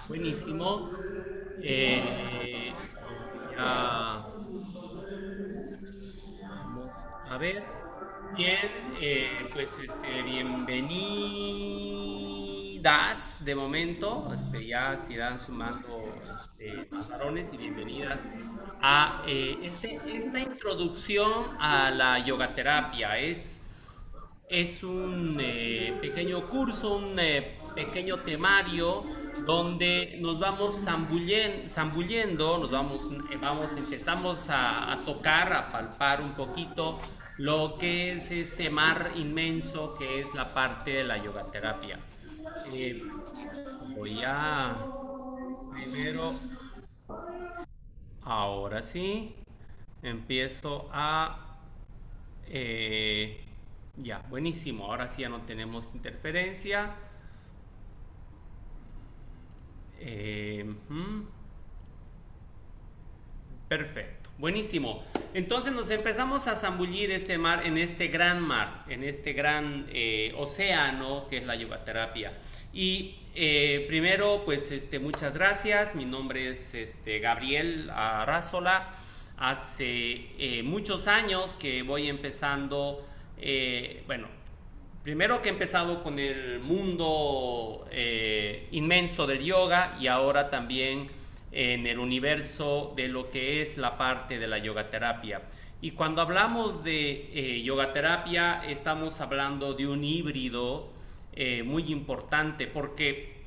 Buenísimo. Voy a, vamos a ver. Bien, pues bienvenidas de momento. Ya se irán sumando más varones y bienvenidas a esta introducción a la yogaterapia. Es un pequeño curso, un pequeño temario donde nos vamos zambullendo, empezamos a tocar, a palpar un poquito lo que es este mar inmenso que es la parte de la yogaterapia. Eh, Voy a primero, ahora sí, empiezo a Eh, ya, buenísimo. Ahora sí ya no tenemos interferencia. Ujú. Perfecto, buenísimo. Entonces nos empezamos a zambullir este mar, en este gran mar, en este gran océano que es la yogaterapia. Y primero, pues muchas gracias. Mi nombre es Gabriel Arrazola. Hace muchos años que voy empezando, bueno, primero que he empezado con el mundo inmenso del yoga y ahora también en el universo de lo que es la parte de la yogaterapia. Y cuando hablamos de yogaterapia estamos hablando de un híbrido muy importante porque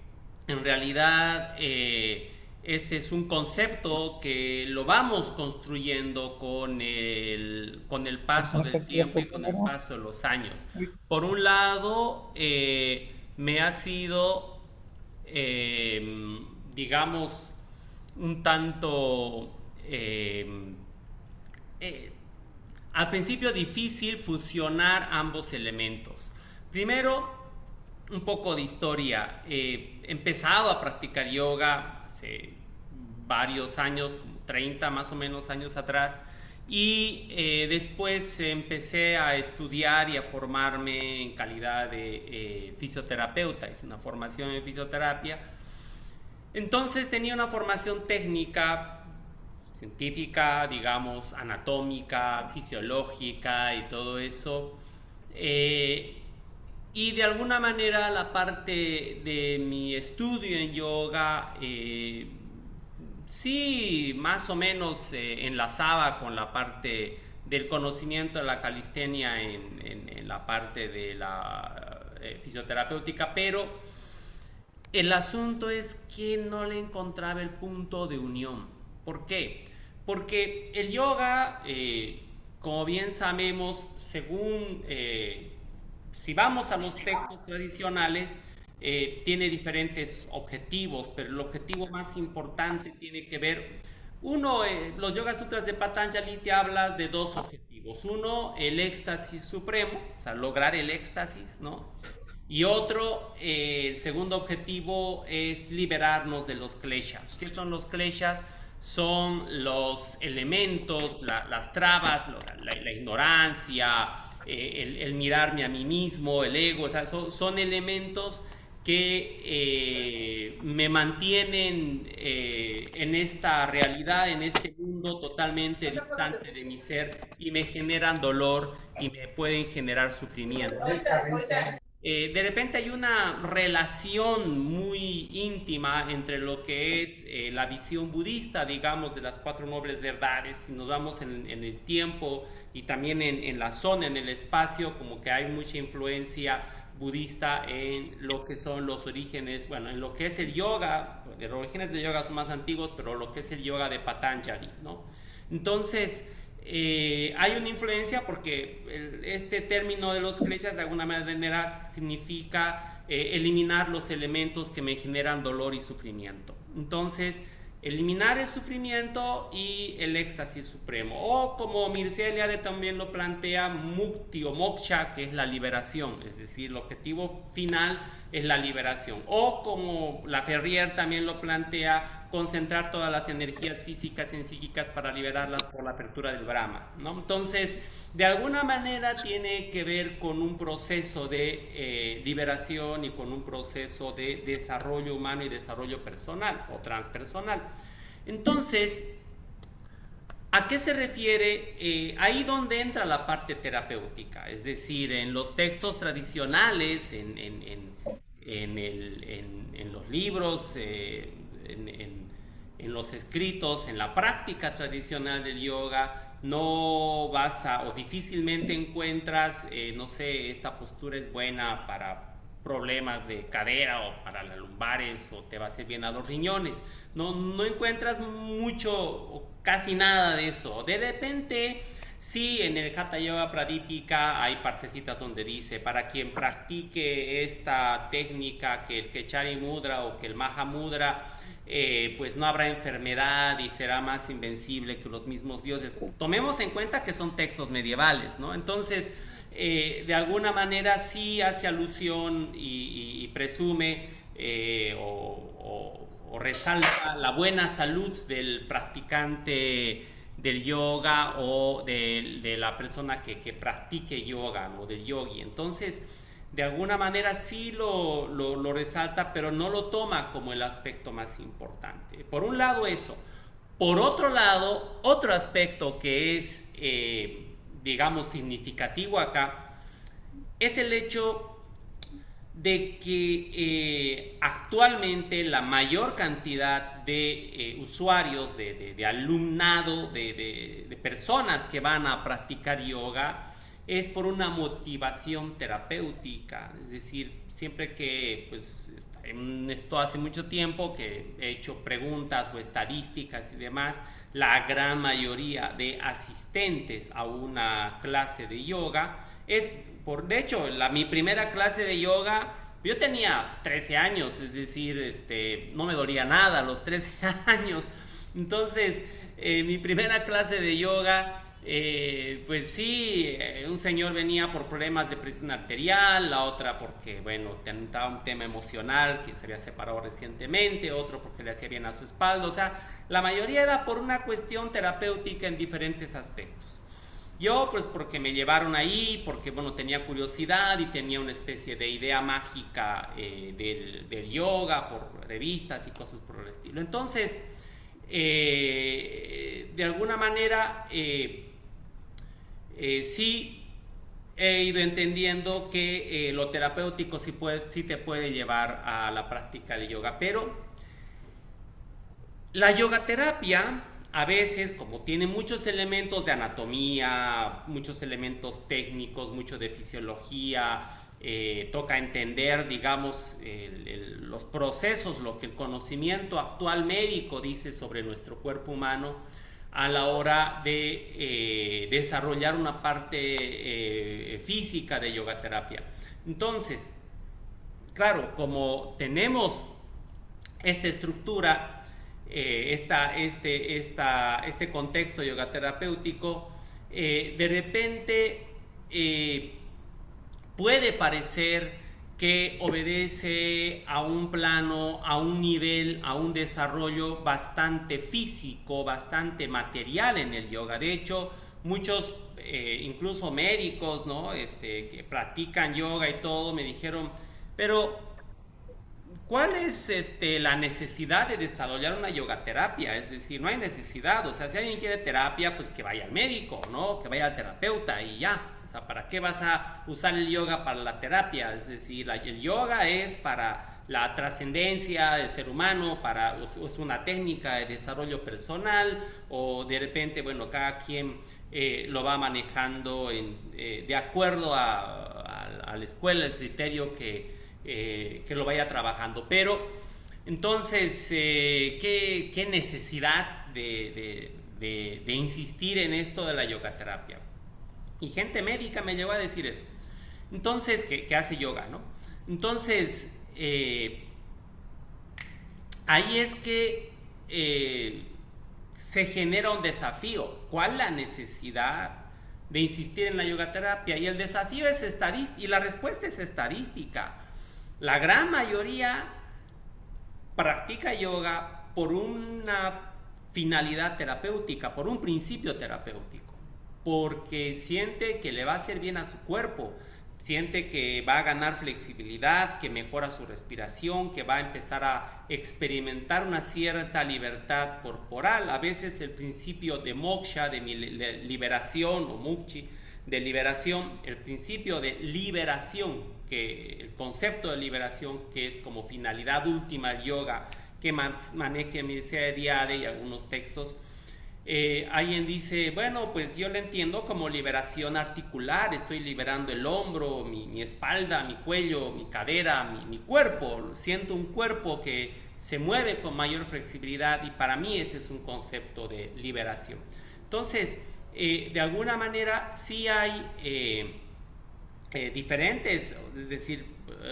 en realidad este es un concepto que lo vamos construyendo con el paso del tiempo y con el paso de los años. Por un lado, me ha sido, digamos, un tanto eh, al principio difícil fusionar ambos elementos. Primero, un poco de historia. He empezado a practicar yoga hace varios años, como 30 más o menos años atrás, y después empecé a estudiar y a formarme en calidad de fisioterapeuta. Hice una formación en fisioterapia. Entonces tenía una formación técnica, científica, digamos, anatómica, fisiológica y todo eso. Eh, y de alguna manera la parte de mi estudio en yoga sí más o menos enlazaba con la parte del conocimiento de la calistenia en la parte de la fisioterapéutica, pero el asunto es que no le encontraba el punto de unión. ¿Por qué? Porque el yoga, como bien sabemos, según si vamos a los textos tradicionales, tiene diferentes objetivos, pero el objetivo más importante tiene que ver, uno, los Yoga Sutras de Patanjali te hablas de dos objetivos. Uno, el éxtasis supremo, o sea, lograr el éxtasis, ¿no? Y otro, el segundo objetivo es liberarnos de los kleshas. ¿Qué son los kleshas? Son los elementos, las trabas, la ignorancia, el mirarme a mí mismo, el ego. O sea, son elementos que me mantienen en esta realidad, en este mundo totalmente distante de mi ser y me generan dolor y me pueden generar sufrimiento. De repente hay una relación muy íntima entre lo que es la visión budista, digamos, de las cuatro nobles verdades. Si nos vamos en el tiempo y también en la zona, en el espacio, como que hay mucha influencia budista en lo que son los orígenes, bueno, en lo que es el yoga. Los orígenes del yoga son más antiguos, pero lo que es el yoga de Patanjali, ¿no? Entonces, hay una influencia porque este término de los kleshas de alguna manera significa eliminar los elementos que me generan dolor y sufrimiento. Entonces, eliminar el sufrimiento y el éxtasis supremo. O como Mircea Eliade también lo plantea, mukti o moksha, que es la liberación. Es decir, el objetivo final es la liberación. O como la Ferrier también lo plantea, concentrar todas las energías físicas en psíquicas para liberarlas por la apertura del Brahma, ¿no? Entonces, de alguna manera tiene que ver con un proceso de liberación y con un proceso de desarrollo humano y desarrollo personal o transpersonal. Entonces, ¿a qué se refiere? Ahí donde entra la parte terapéutica, es decir, en los textos tradicionales, en los libros, en los escritos, en la práctica tradicional del yoga, no vas a, o difícilmente encuentras, no sé, esta postura es buena para problemas de cadera o para las lumbares o te va a hacer bien a los riñones. No encuentras mucho o casi nada de eso. De repente, sí, en el Hatha Yoga Pradipika hay partecitas donde dice, para quien practique esta técnica, que el Kechari Mudra o que el Maha Mudra, pues no habrá enfermedad y será más invencible que los mismos dioses. Tomemos en cuenta que son textos medievales, ¿no? Entonces, de alguna manera sí hace alusión y presume o resalta la buena salud del practicante del yoga o de la persona que practique yoga, ¿no? Del yogi. Entonces, de alguna manera sí lo resalta, pero no lo toma como el aspecto más importante. Por un lado eso. Por otro lado, otro aspecto que es, digamos, significativo acá, es el hecho de que actualmente la mayor cantidad de usuarios, de alumnado, de personas que van a practicar yoga, es por una motivación terapéutica. Es decir, siempre que, pues, esto hace mucho tiempo que he hecho preguntas o estadísticas y demás, la gran mayoría de asistentes a una clase de yoga es, de hecho, mi primera clase de yoga, yo tenía 13 años, es decir, no me dolía nada a los 13 años. Entonces, mi primera clase de yoga, pues sí, un señor venía por problemas de presión arterial, la otra porque, bueno, tenía un tema emocional que se había separado recientemente, otro porque le hacía bien a su espalda, o sea, la mayoría era por una cuestión terapéutica en diferentes aspectos. Yo, pues porque me llevaron ahí, porque, bueno, tenía curiosidad y tenía una especie de idea mágica del yoga por revistas y cosas por el estilo. Entonces, de alguna manera, sí he ido entendiendo que lo terapéutico sí te puede llevar a la práctica de yoga, pero la yogaterapia a veces, como tiene muchos elementos de anatomía, muchos elementos técnicos, mucho de fisiología, toca entender, digamos, los procesos, lo que el conocimiento actual médico dice sobre nuestro cuerpo humano a la hora de desarrollar una parte física de yogaterapia. Entonces, claro, como tenemos esta estructura, este contexto yogaterapéutico, de repente puede parecer que obedece a un plano, a un nivel, a un desarrollo bastante físico, bastante material en el yoga. De hecho, muchos, incluso médicos, ¿no? Que practican yoga y todo, me dijeron, pero ¿cuál es la necesidad de desarrollar una yogaterapia? Es decir, no hay necesidad. O sea, si alguien quiere terapia, pues que vaya al médico, ¿no? Que vaya al terapeuta y ya. O sea, ¿para qué vas a usar el yoga para la terapia? Es decir, el yoga es para la trascendencia del ser humano, es una técnica de desarrollo personal, o de repente, bueno, cada quien lo va manejando de acuerdo a la escuela, el criterio que lo vaya trabajando. Pero entonces, ¿qué necesidad de insistir en esto de la yogaterapia? Y gente médica me llegó a decir eso. Entonces, que hace yoga, ¿no? Entonces, ahí es que se genera un desafío. ¿Cuál es la necesidad de insistir en la yogaterapia? Y el desafío es estadística, y la respuesta es estadística. La gran mayoría practica yoga por una finalidad terapéutica, por un principio terapéutico, porque siente que le va a hacer bien a su cuerpo, siente que va a ganar flexibilidad, que mejora su respiración, que va a empezar a experimentar una cierta libertad corporal. A veces el principio de moksha, de liberación, o mukchi, de liberación, el principio de liberación, que el concepto de liberación, que es como finalidad última del yoga, que maneja Mircea Eliade y algunos textos. Alguien dice, bueno, pues yo le entiendo como liberación articular, estoy liberando el hombro, mi espalda, mi cuello, mi cadera, mi cuerpo, siento un cuerpo que se mueve con mayor flexibilidad, y para mí ese es un concepto de liberación. Entonces, de alguna manera sí hay diferentes, es decir,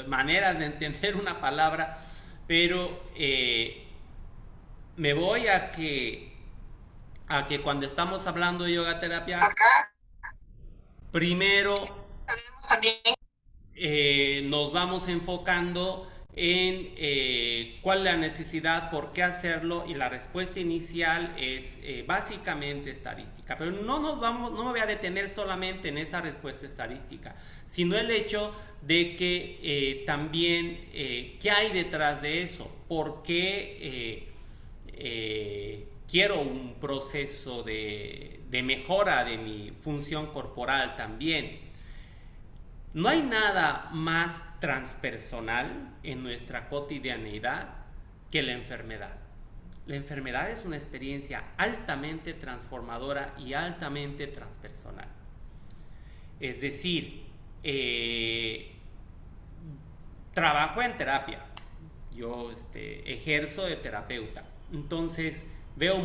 maneras de entender una palabra, pero me voy a que cuando estamos hablando de yoga terapia, primero nos vamos enfocando en cuál es la necesidad, por qué hacerlo, y la respuesta inicial es básicamente estadística. Pero no me voy a detener solamente en esa respuesta estadística, sino el hecho de que también qué hay detrás de eso, por qué quiero un proceso de mejora de mi función corporal también. No hay nada más transpersonal en nuestra cotidianeidad que la enfermedad. La enfermedad es una experiencia altamente transformadora y altamente transpersonal. Es decir, trabajo en terapia. Yo ejerzo de terapeuta. Entonces veo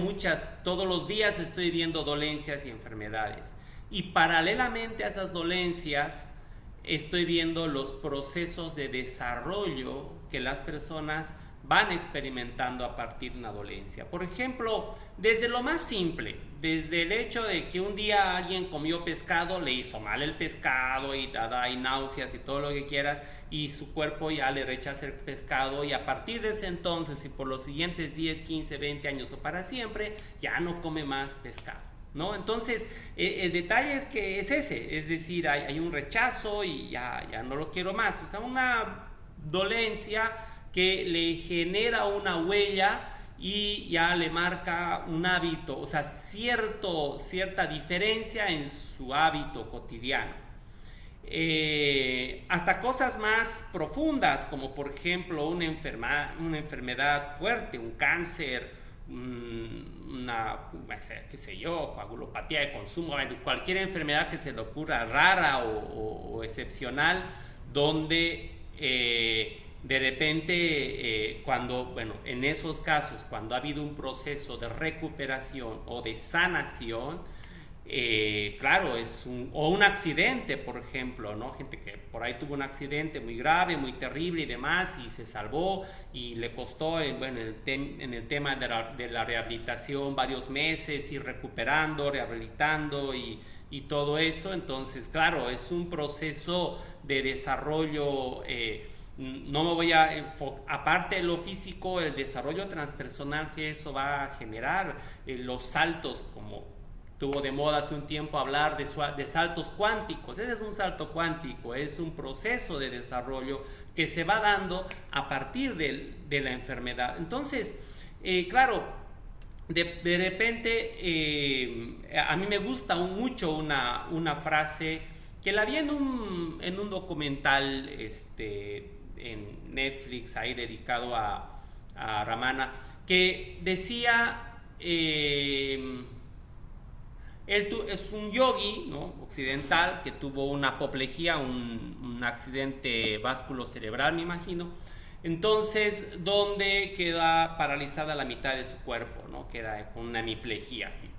todos los días estoy viendo dolencias y enfermedades. Y paralelamente a esas dolencias, estoy viendo los procesos de desarrollo que las personas van experimentando a partir de una dolencia. Por ejemplo, desde lo más simple, desde el hecho de que un día alguien comió pescado, le hizo mal el pescado y náuseas y todo lo que quieras, y su cuerpo ya le rechaza el pescado, y a partir de ese entonces y por los siguientes 10, 15, 20 años o para siempre, ya no come más pescado, ¿no? Entonces, el detalle es que es ese, es decir, hay un rechazo y ya no lo quiero más. O sea, una dolencia que le genera una huella y ya le marca un hábito, o sea, cierta diferencia en su hábito cotidiano. Hasta cosas más profundas, como por ejemplo una enfermedad fuerte, un cáncer, qué sé yo, coagulopatía de consumo, cualquier enfermedad que se le ocurra rara o excepcional, donde de repente en esos casos, cuando ha habido un proceso de recuperación o de sanación, claro, o un accidente, por ejemplo, ¿no? Gente que por ahí tuvo un accidente muy grave, muy terrible y demás, y se salvó, y le costó en el tema de la rehabilitación varios meses, ir recuperando, rehabilitando y todo eso. Entonces, claro, es un proceso de desarrollo. No me voy a enfocar, aparte de lo físico, el desarrollo transpersonal que eso va a generar, los saltos, como tuvo de moda hace un tiempo hablar de saltos cuánticos. Ese es un salto cuántico, es un proceso de desarrollo que se va dando a partir de la enfermedad. Entonces, claro, de repente a mí me gusta mucho una frase que la vi en un documental en Netflix ahí dedicado a Ramana, que decía... Él es un yogi, ¿no?, occidental, que tuvo una apoplejía, un accidente vasculocerebral, me imagino. Entonces, donde queda paralizada la mitad de su cuerpo, ¿no? Queda con una hemiplegia así,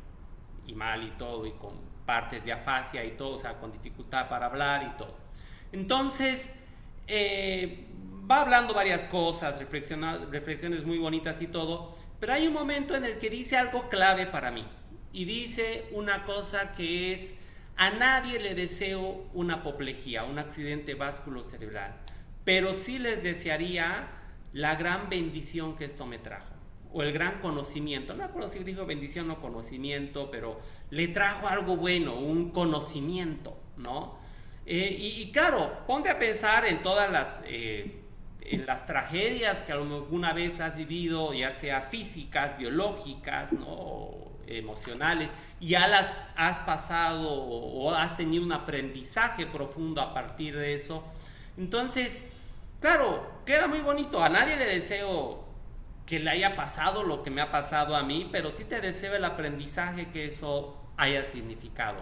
y mal y todo, y con partes de afasia y todo, o sea, con dificultad para hablar y todo. Entonces, va hablando varias cosas, reflexiones muy bonitas y todo, pero hay un momento en el que dice algo clave para mí. Y dice una cosa que es: a nadie le deseo una apoplejía, un accidente vasculocerebral, pero sí les desearía la gran bendición que esto me trajo, o el gran conocimiento. No me acuerdo si dijo bendición o conocimiento, pero le trajo algo bueno, un conocimiento, ¿no? Y claro, ponte a pensar en todas en las tragedias que alguna vez has vivido, ya sea físicas, biológicas, ¿no? O emocionales, y ya las has pasado o has tenido un aprendizaje profundo a partir de eso. Entonces, claro, queda muy bonito. A nadie le deseo que le haya pasado lo que me ha pasado a mí, pero sí te deseo el aprendizaje que eso haya significado.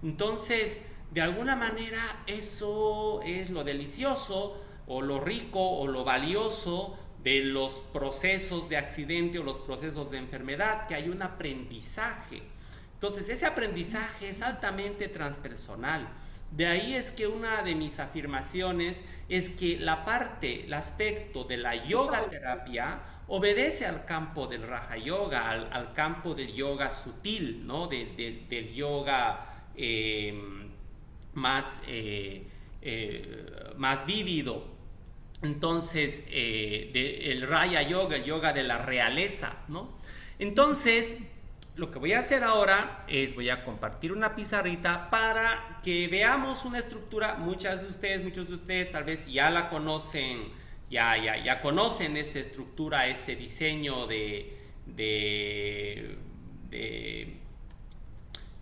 Entonces, de alguna manera, eso es lo delicioso o lo rico o lo valioso de los procesos de accidente o los procesos de enfermedad, que hay un aprendizaje. Entonces, ese aprendizaje es altamente transpersonal. De ahí es que una de mis afirmaciones es que la parte, el aspecto de la yoga terapia obedece al campo del Raja Yoga, al campo del yoga sutil, ¿no? Del yoga más, más vívido. Entonces, el Raya Yoga, el yoga de la realeza, ¿no? Entonces, lo que voy a hacer ahora es voy a compartir una pizarrita para que veamos una estructura. Muchos de ustedes tal vez ya la conocen, ya conocen esta estructura, este diseño de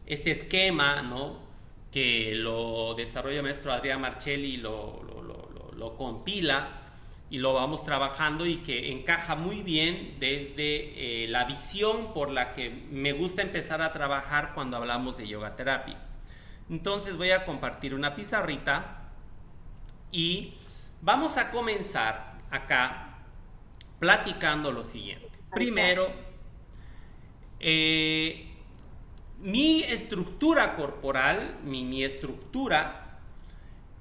este esquema, ¿no? Que lo desarrolla el maestro Adrián Marcelli, lo compila y lo vamos trabajando, y que encaja muy bien desde la visión por la que me gusta empezar a trabajar cuando hablamos de yoga terapia. Entonces voy a compartir una pizarrita y vamos a comenzar acá platicando lo siguiente. Primero, mi estructura corporal, mi estructura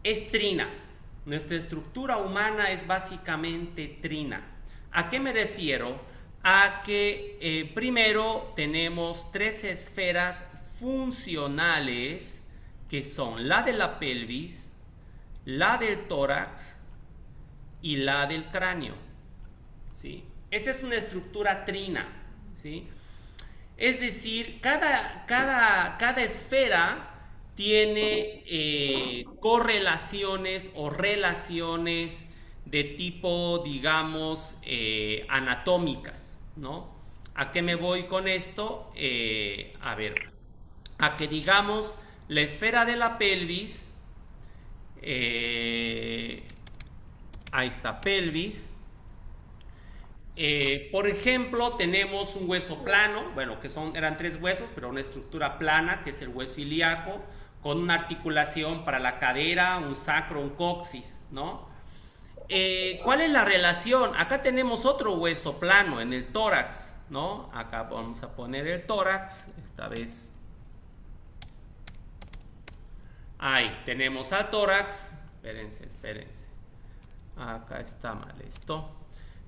es trina. Nuestra estructura humana es básicamente trina. ¿A qué me refiero? A que primero tenemos tres esferas funcionales, que son la de la pelvis, la del tórax y la del cráneo, ¿sí? Esta es una estructura trina, ¿sí? Es decir, cada esfera tiene correlaciones o relaciones de tipo, digamos, anatómicas, ¿no? ¿A qué me voy con esto? A ver, a que digamos la esfera de la pelvis, ahí está, pelvis. Por ejemplo, tenemos un hueso plano, bueno, que eran tres huesos, pero una estructura plana, que es el hueso ilíaco, con una articulación para la cadera, un sacro, un coxis, ¿no? ¿Cuál es la relación? Acá tenemos otro hueso plano en el tórax, ¿no? Acá vamos a poner el tórax, esta vez. Ahí tenemos al tórax. Espérense. Acá está mal esto.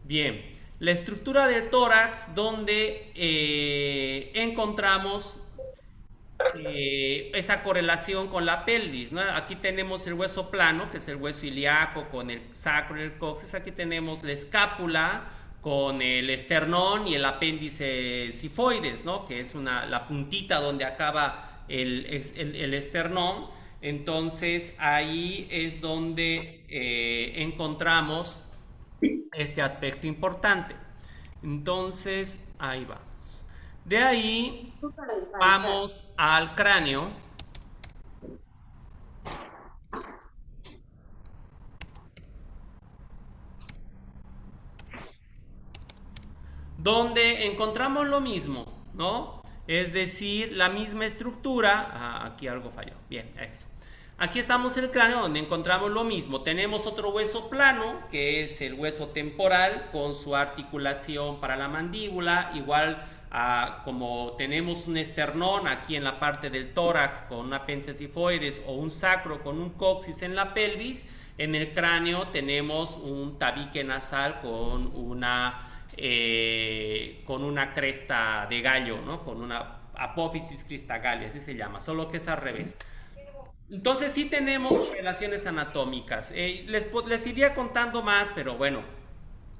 Bien, la estructura del tórax, donde encontramos esa correlación con la pelvis, ¿no? Aquí tenemos el hueso plano, que es el hueso ilíaco, con el sacro y el coxis. Aquí tenemos la escápula con el esternón y el apéndice sifoides, ¿no? Que es la puntita donde acaba el esternón. Entonces ahí es donde encontramos este aspecto importante. Entonces ahí va. De ahí vamos al cráneo, donde encontramos lo mismo, ¿no? Es decir, la misma estructura. Aquí algo falló. Bien, eso. Aquí estamos en el cráneo, donde encontramos lo mismo. Tenemos otro hueso plano, que es el hueso temporal, con su articulación para la mandíbula. Igual como tenemos un esternón aquí en la parte del tórax con un apéndice sifoides, o un sacro con un coxis en la pelvis, en el cráneo tenemos un tabique nasal con una cresta de gallo, ¿no? Con una apófisis cristagalli, así se llama, solo que es al revés. Entonces sí tenemos relaciones anatómicas. Les iría contando más, pero bueno,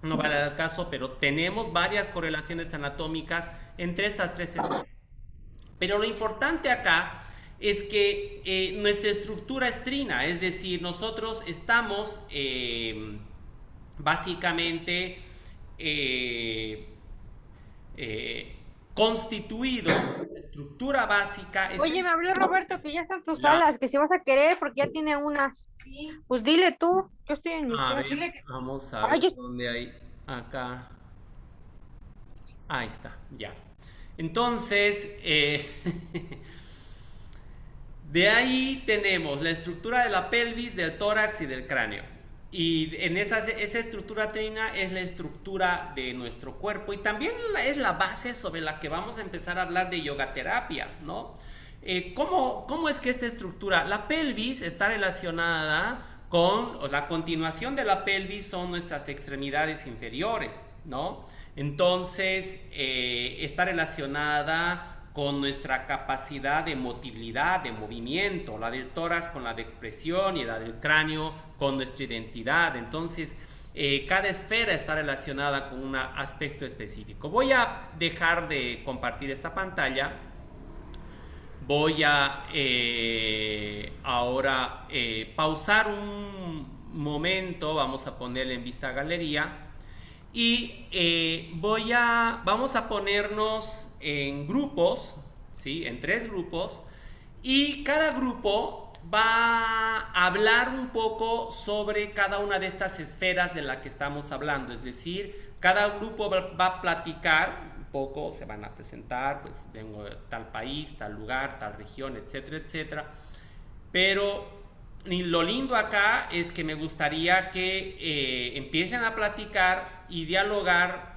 no vale el caso, pero tenemos varias correlaciones anatómicas entre estas tres esferas. Pero lo importante acá es que nuestra estructura es trina, es decir, nosotros estamos básicamente eh, constituidos, la estructura básica es Oye, me habló Roberto que ya están tus la... alas, que si vas a querer, porque ya tiene unas. Pues dile tú, yo estoy en mi A cuarto. ver, vamos a Ay, ver dónde hay acá. Ahí está, ya. Entonces, de ahí tenemos la estructura de la pelvis, del tórax y del cráneo. Y en esa estructura trina es la estructura de nuestro cuerpo y también es la base sobre la que vamos a empezar a hablar de yoga terapia, ¿no? ¿Cómo es que esta estructura? La pelvis está relacionada con, o la continuación de la pelvis son nuestras extremidades inferiores, ¿no? Entonces, está relacionada con nuestra capacidad de motilidad, de movimiento, la del tórax con la de expresión y la del cráneo con nuestra identidad. Entonces, cada esfera está relacionada con un aspecto específico. Voy a dejar de compartir esta pantalla. Voy a ahora pausar un momento, vamos a ponerle en vista galería y vamos a ponernos en grupos, ¿sí? En 3 grupos y cada grupo va a hablar un poco sobre cada una de estas esferas de la que estamos hablando, es decir, cada grupo va a platicar un poco, se van a presentar, pues vengo de tal país, tal lugar, tal región, etcétera, etcétera. Pero lo lindo acá es que me gustaría que empiecen a platicar y dialogar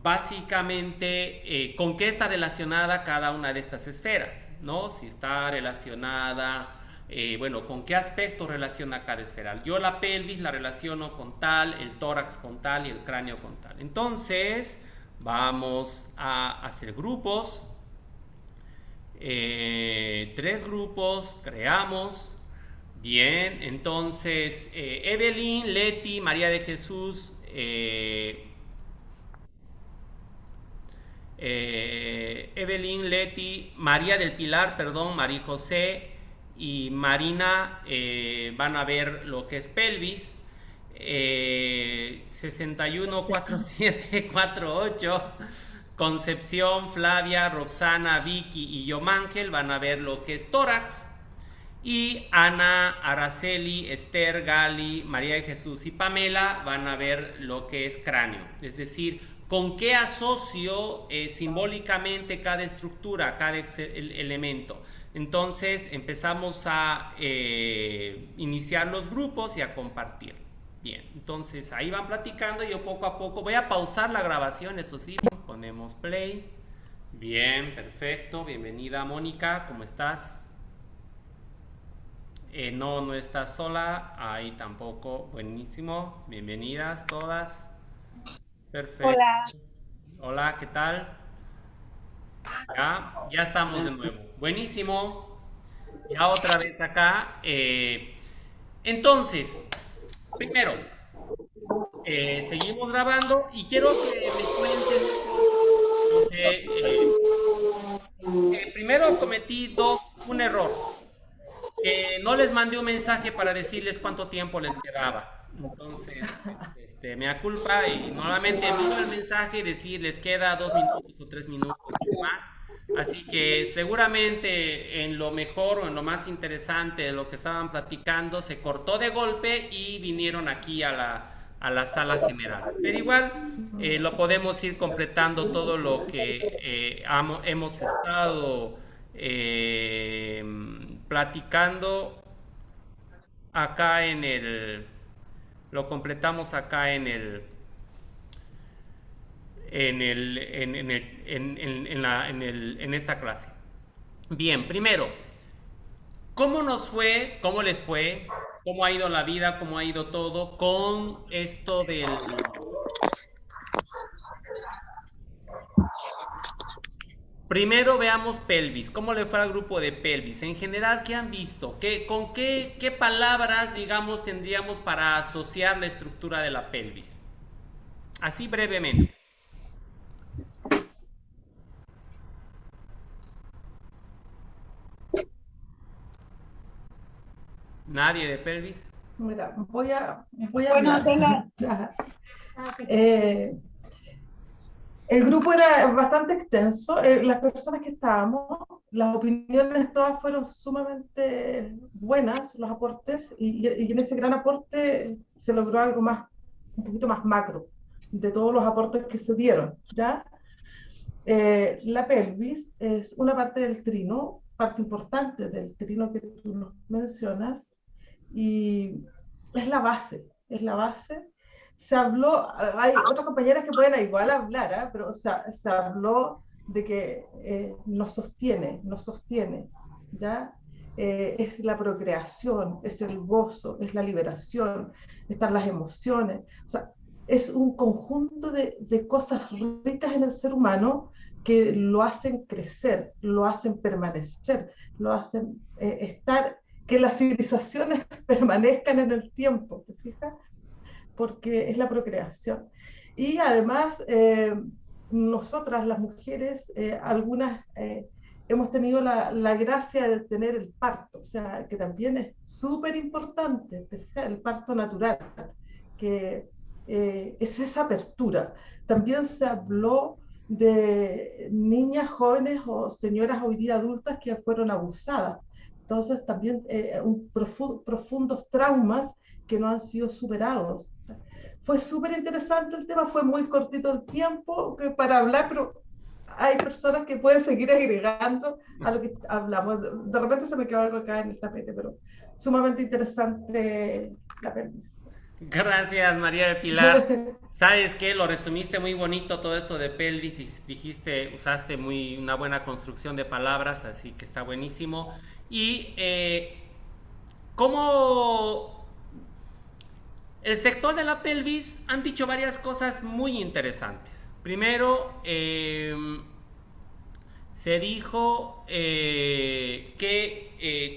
básicamente con qué está relacionada cada una de estas esferas, ¿no? Si está relacionada, bueno, con qué aspecto relaciona cada esfera. Yo la pelvis la relaciono con tal, el tórax con tal y el cráneo con tal. Entonces, vamos a hacer grupos. 3 grupos, creamos. Bien, entonces Evelyn, Leti, María de Jesús, Evelyn, Leti, María del Pilar, perdón, María José y Marina van a ver lo que es pelvis. 614748 Concepción, Flavia, Roxana, Vicky y Yomángel van a ver lo que es tórax. Y Ana, Araceli, Esther, Gali, María de Jesús y Pamela van a ver lo que es cráneo. Es decir, con qué asocio simbólicamente cada estructura, cada elemento. Entonces empezamos a iniciar los grupos y a compartir. Bien, entonces ahí van platicando. Yo poco a poco voy a pausar la grabación, eso sí. Ponemos play. Bien, perfecto. Bienvenida, Mónica, ¿cómo estás? No, no estás sola. Ahí tampoco. Buenísimo. Bienvenidas todas. Perfecto. hola. Hola, ¿qué tal? Ya estamos de nuevo. Buenísimo. Ya otra vez acá. Entonces, primero, seguimos grabando y quiero que me cuenten un poco, no sé, primero cometí un error. No les mandé un mensaje para decirles cuánto tiempo les quedaba. Entonces, me da culpa y normalmente envío el mensaje y decir les queda 2 minutos o 3 minutos y demás. Así que seguramente en lo mejor o en lo más interesante de lo que estaban platicando se cortó de golpe y vinieron aquí a la sala general. Pero igual lo podemos ir completando todo lo que hemos estado eh, platicando acá lo completamos acá en esta clase. Bien, primero, ¿cómo nos fue? ¿Cómo les fue? ¿Cómo ha ido la vida? ¿Cómo ha ido todo con esto Primero veamos pelvis. ¿Cómo le fue al grupo de pelvis? En general, ¿qué han visto? ¿Con qué palabras, digamos, tendríamos para asociar la estructura de la pelvis? Así brevemente. ¿Nadie de pelvis? Mira, voy a Bueno, hablar. ok. Eh, el grupo era bastante extenso. Las personas que estábamos, las opiniones todas fueron sumamente buenas, los aportes, y en ese gran aporte se logró algo más, un poquito más macro, de todos los aportes que se dieron, ¿ya? La pelvis es una parte del trino, parte importante del trino que tú nos mencionas, y es la base, es la base. Se habló, hay otras compañeras que pueden igual hablar, ¿eh? Pero o sea, se habló de que nos sostiene, ¿ya? Es la procreación, es el gozo, es la liberación, están las emociones, o sea, es un conjunto de cosas ricas en el ser humano que lo hacen crecer, lo hacen permanecer, lo hacen estar, que las civilizaciones permanezcan en el tiempo, ¿te fijas? Porque es la procreación. Y además, nosotras las mujeres, algunas hemos tenido la gracia de tener el parto, o sea, que también es súper importante, ¿te fijas? El parto natural, que es esa apertura. También se habló de niñas jóvenes o señoras hoy día adultas que fueron abusadas. Entonces también profundos traumas que no han sido superados. O sea, fue súper interesante el tema, fue muy cortito el tiempo para hablar, pero hay personas que pueden seguir agregando a lo que hablamos. De repente se me quedó algo acá en el tapete, pero sumamente interesante la pelvis. Gracias, María del Pilar. ¿Sabes qué? Lo resumiste muy bonito todo esto de pelvis y dijiste, usaste una buena construcción de palabras, así que está buenísimo. Y cómo el sector de la pelvis han dicho varias cosas muy interesantes. Primero, se dijo que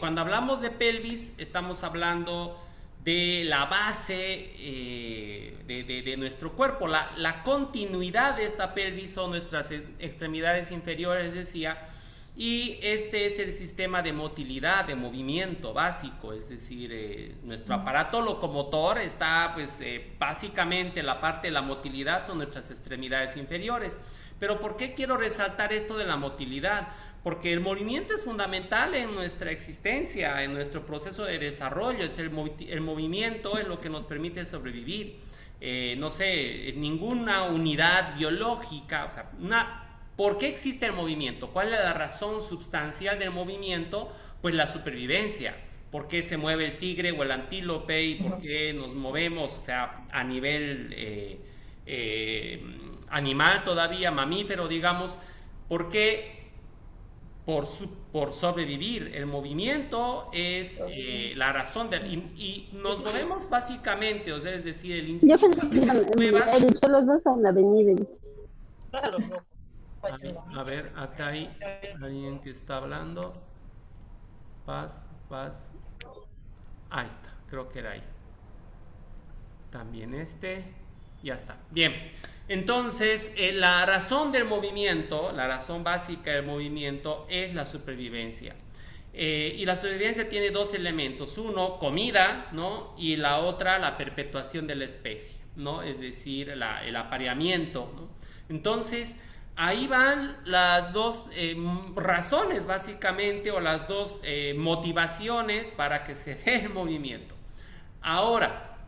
cuando hablamos de pelvis estamos hablando de la base de nuestro cuerpo, la continuidad de esta pelvis son nuestras extremidades inferiores, decía, y este es el sistema de motilidad, de movimiento básico, es decir, nuestro aparato locomotor está, pues, básicamente la parte de la motilidad son nuestras extremidades inferiores. Pero ¿por qué quiero resaltar esto de la motilidad? Porque el movimiento es fundamental en nuestra existencia, en nuestro proceso de desarrollo. Es el movimiento es lo que nos permite sobrevivir. No sé, ninguna unidad biológica, o sea, ¿por qué existe el movimiento? ¿Cuál es la razón substancial del movimiento? Pues la supervivencia. ¿Por qué se mueve el tigre o el antílope? ¿Y por qué nos movemos? O sea, a nivel animal todavía, mamífero, digamos. ¿Por qué? Por sobrevivir. El movimiento es la razón y nos movemos básicamente, o sea, es decir, el Yo instinto pensé que de he dicho los dos en la avenida. A ver, acá hay alguien que está hablando. Paz. Ahí está, creo que era ahí. También ya está. Bien, entonces la razón del movimiento, la razón básica del movimiento es la supervivencia. Y la supervivencia tiene dos elementos. Uno, comida, ¿no? Y la otra, la perpetuación de la especie, ¿no? Es decir, el apareamiento, ¿no? Entonces, ahí van las dos razones, básicamente, o las dos motivaciones para que se dé el movimiento. Ahora,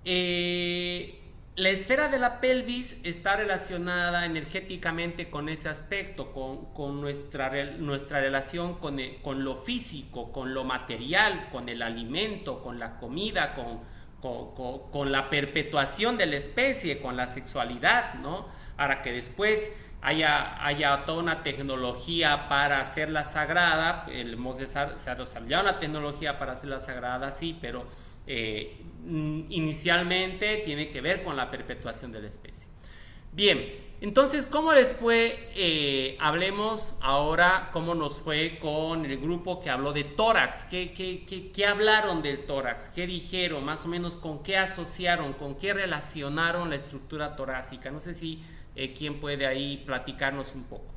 la esfera de la pelvis está relacionada energéticamente con ese aspecto, con nuestra relación con lo físico, con lo material, con el alimento, con la comida, con la perpetuación de la especie, con la sexualidad, ¿no? Ahora que después haya toda una tecnología para hacerla sagrada, se ha desarrollado una tecnología para hacerla sagrada, sí, pero inicialmente tiene que ver con la perpetuación de la especie. Bien, entonces, ¿cómo les fue? Hablemos ahora cómo nos fue con el grupo que habló de tórax. ¿Qué hablaron del tórax? ¿Qué dijeron? Más o menos, ¿con qué asociaron? ¿Con qué relacionaron la estructura torácica? No sé si quién puede ahí platicarnos un poco.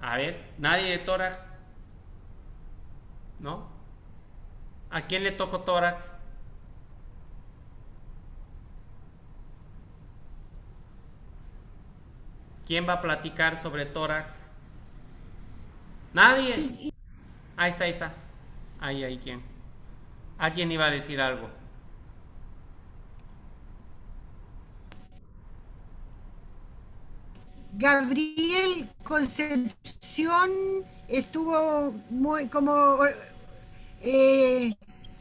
A ver, ¿nadie de tórax? ¿No? ¿A quién le tocó tórax? ¿Quién va a platicar sobre tórax? ¿Nadie? Ahí está, ahí está. Ahí, ¿quién? Alguien iba a decir algo. Gabriel Concepción estuvo muy como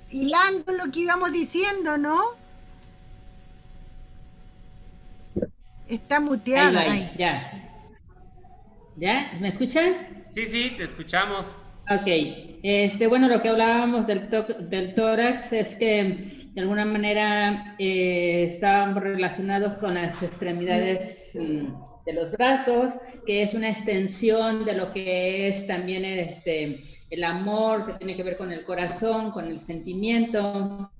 hilando lo que íbamos diciendo, ¿no? Está muteada. Ahí, Ahí. ya. ¿Ya? ¿Me escuchan? Sí, te escuchamos. Ok. Bueno, lo que hablábamos del tórax es que de alguna manera estábamos relacionados con las extremidades de los brazos, que es una extensión de lo que es también el amor, que tiene que ver con el corazón, con el sentimiento.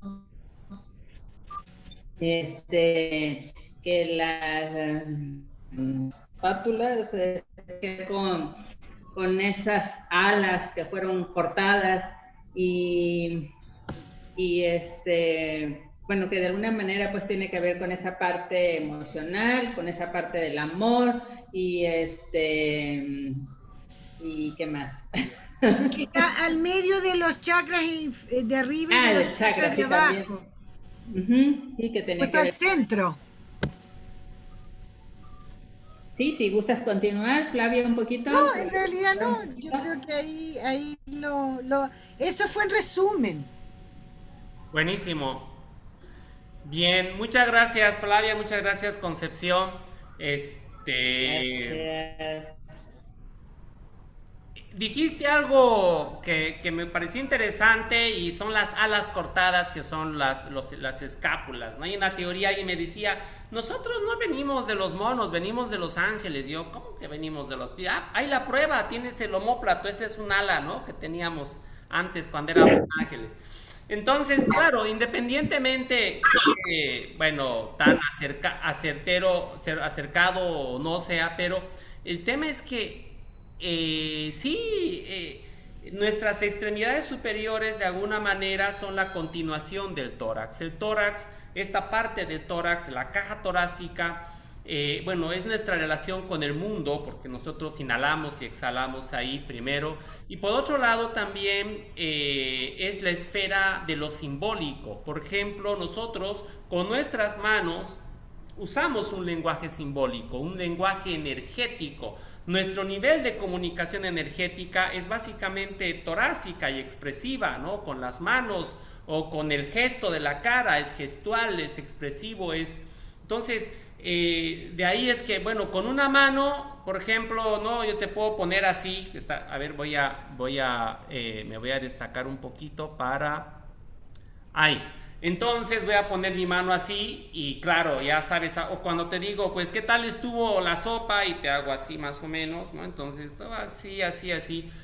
Que las pátulas con esas alas que fueron cortadas y bueno, que de alguna manera pues tiene que ver con esa parte emocional, con esa parte del amor y y ¿qué más? Que está al medio de los chakras de arriba y de del los chakra, chakras sí, de también. abajo. Sí, que tiene Pues que al ver. centro. Sí, si gustas continuar, Flavia, un poquito. No, en realidad no. Yo creo que ahí eso fue en resumen. Buenísimo. Bien, muchas gracias Flavia, muchas gracias Concepción. Gracias. Dijiste algo que me pareció interesante y son las alas cortadas, que son las escápulas, ¿no? Hay una teoría y me decía, nosotros no venimos de los monos, venimos de los ángeles. Yo, ¿cómo que venimos de los? Hay la prueba, tienes el omóplato, ese es un ala, ¿no? Que teníamos antes cuando éramos ángeles. Entonces, claro, independientemente bueno, tan acercado o no sea, pero el tema es que nuestras extremidades superiores de alguna manera son la continuación del tórax. El tórax, esta parte del tórax, la caja torácica, bueno, es nuestra relación con el mundo, porque nosotros inhalamos y exhalamos ahí primero. Y por otro lado también es la esfera de lo simbólico. Por ejemplo, nosotros con nuestras manos usamos un lenguaje simbólico, un lenguaje energético. Nuestro nivel de comunicación energética es básicamente torácica y expresiva, ¿no? Con las manos o con el gesto de la cara, es gestual, es expresivo, Entonces, de ahí es que, bueno, con una mano, por ejemplo, no, yo te puedo poner así, a ver, me voy a destacar un poquito para... Ahí. Entonces voy a poner mi mano así y claro, ya sabes, o cuando te digo, pues, ¿qué tal estuvo la sopa? Y te hago así más o menos, ¿no? Entonces, así.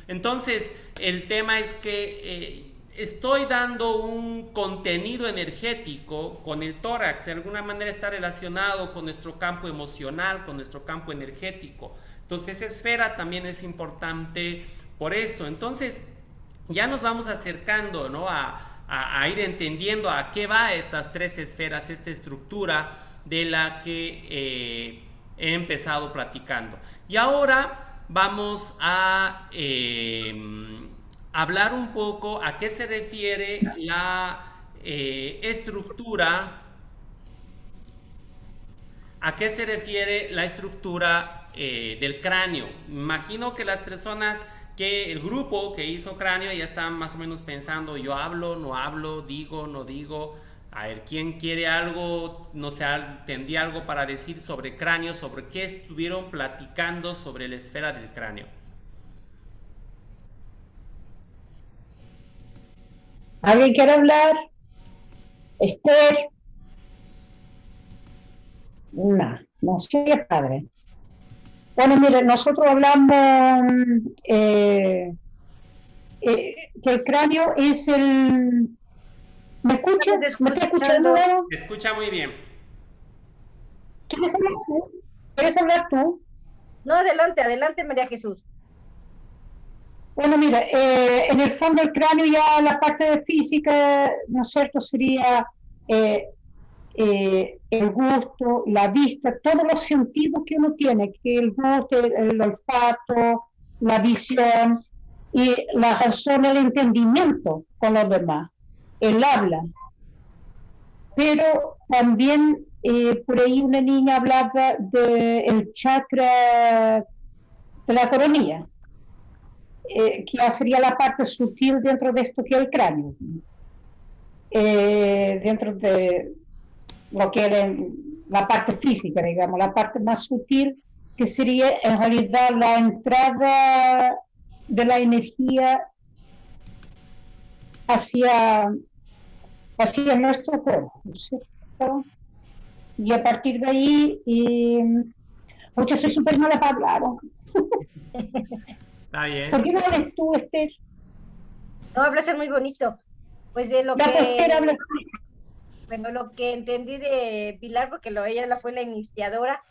Entonces, el tema es que estoy dando un contenido energético con el tórax, de alguna manera está relacionado con nuestro campo emocional, con nuestro campo energético. Entonces, esa esfera también es importante por eso. Entonces, ya nos vamos acercando, ¿no? a ir entendiendo a qué va estas tres esferas, esta estructura de la que he empezado platicando. Y ahora vamos a hablar un poco a qué se refiere la estructura, del cráneo. Imagino que las personas, que el grupo que hizo cráneo ya están más o menos pensando, yo hablo, no hablo, digo, no digo. A ver, ¿quién quiere algo? No sé, tendría algo para decir sobre cráneo, sobre qué estuvieron platicando sobre la esfera del cráneo. ¿Alguien quiere hablar? Esther. No sé, padre. Bueno, mire, nosotros hablamos que el cráneo es el... ¿Me escucha? ¿Me está escuchando? Se escucha muy bien. ¿Quieres hablar tú? ¿Quieres hablar tú? No, adelante, adelante, María Jesús. Bueno, mira, en el fondo del cráneo ya la parte de física, ¿no es cierto?, sería el gusto, la vista, todos los sentidos que uno tiene, que el gusto, el olfato, la visión y la razón, el entendimiento con los demás, el habla. Pero también por ahí una niña hablaba del chakra de la coronilla, que ya sería la parte sutil dentro de esto que es el cráneo. Dentro de lo que era la parte física, digamos, la parte más sutil, que sería en realidad la entrada de la energía hacia nuestro cuerpo, ¿cierto? Y a partir de ahí, muchas soy súper mala para hablar, ¿no? Está bien. ¿Por qué no hablas tú, Esther? No, habla ser muy bonito. Pues de lo Ya, que... Esther, habla tú. Bueno, lo que entendí de Pilar, porque ella fue la iniciadora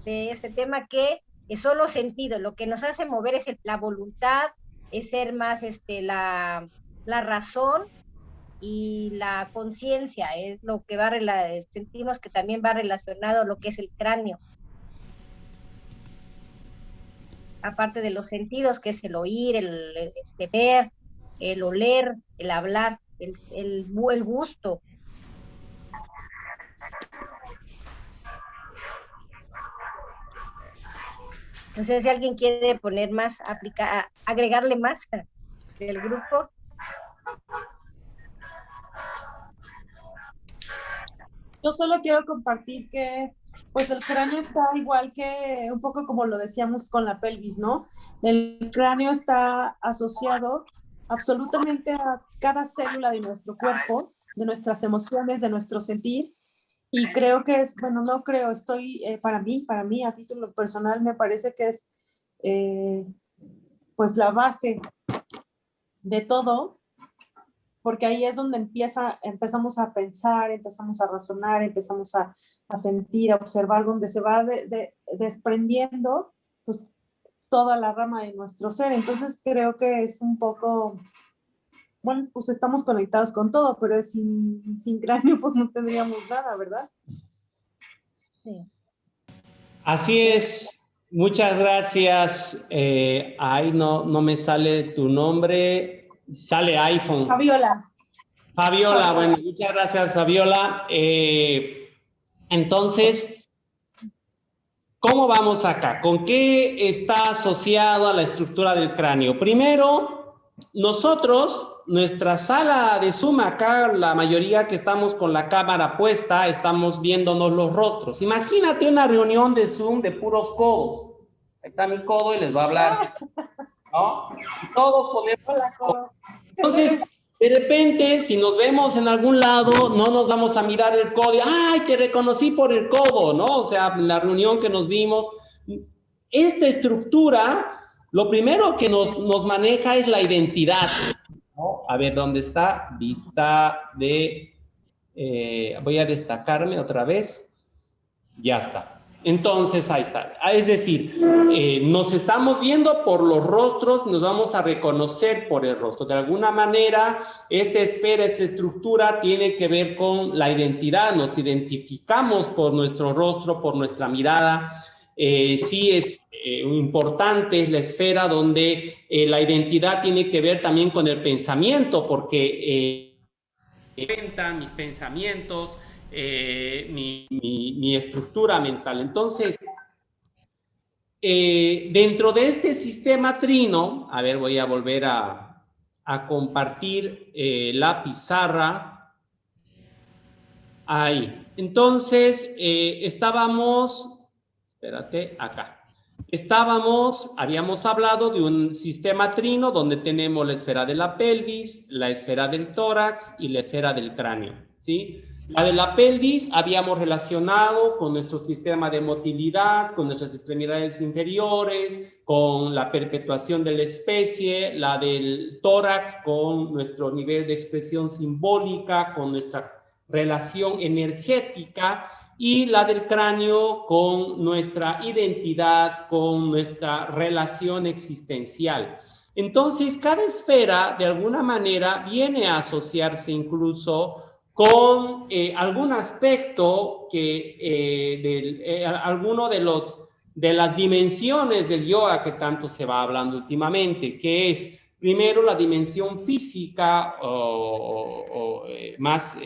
de este tema, que son los sentidos, lo que nos hace mover es la voluntad, es ser más la razón y la conciencia, es lo que sentimos que también va relacionado a lo que es el cráneo. Aparte de los sentidos, que es el oír, el ver, el oler, el hablar, el gusto. No sé si alguien quiere poner más, agregarle más del grupo. Yo solo quiero compartir que pues el cráneo está igual que un poco como lo decíamos con la pelvis, ¿no? El cráneo está asociado absolutamente a cada célula de nuestro cuerpo, de nuestras emociones, de nuestro sentir. Y creo que es, bueno, no creo, para mí, a título personal, me parece que es pues la base de todo, porque ahí es donde empezamos a pensar, empezamos a razonar, empezamos a sentir, a observar, donde se va desprendiendo pues toda la rama de nuestro ser. Entonces creo que es un poco, bueno, pues estamos conectados con todo, pero sin cráneo pues no tendríamos nada, ¿verdad? Sí. Así es. Muchas gracias. Ahí no me sale tu nombre. Sale iPhone. Fabiola, bueno, muchas gracias, Fabiola. Entonces, ¿cómo vamos acá? ¿Con qué está asociado a la estructura del cráneo? Primero, nosotros, nuestra sala de Zoom, acá la mayoría que estamos con la cámara puesta, estamos viéndonos los rostros. Imagínate una reunión de Zoom de puros codos. Ahí está mi codo y les va a hablar, ¿no? Y todos ponemos la codo. Entonces, de repente, si nos vemos en algún lado, no nos vamos a mirar el codo y, ¡ay, te reconocí por el codo!, ¿no? O sea, la reunión que nos vimos. Esta estructura, lo primero que nos maneja es la identidad, ¿no? A ver, ¿dónde está? Vista de... voy a destacarme otra vez. Ya está. Entonces, ahí está. Es decir, nos estamos viendo por los rostros, nos vamos a reconocer por el rostro. De alguna manera, esta esfera, esta estructura tiene que ver con la identidad. Nos identificamos por nuestro rostro, por nuestra mirada. Sí es importante, es la esfera donde la identidad tiene que ver también con el pensamiento, porque mis pensamientos, mi estructura mental. Entonces, dentro de este sistema trino, a ver, voy a volver a compartir la pizarra. Ahí. Entonces, estábamos, espérate, acá. Habíamos hablado de un sistema trino donde tenemos la esfera de la pelvis, la esfera del tórax y la esfera del cráneo, ¿sí? La de la pelvis habíamos relacionado con nuestro sistema de motilidad, con nuestras extremidades inferiores, con la perpetuación de la especie, la del tórax con nuestro nivel de expresión simbólica, con nuestra relación energética, y la del cráneo con nuestra identidad, con nuestra relación existencial. Entonces, cada esfera, de alguna manera, viene a asociarse incluso con algún aspecto que, alguno de las dimensiones del yoga que tanto se va hablando últimamente, que es primero la dimensión física más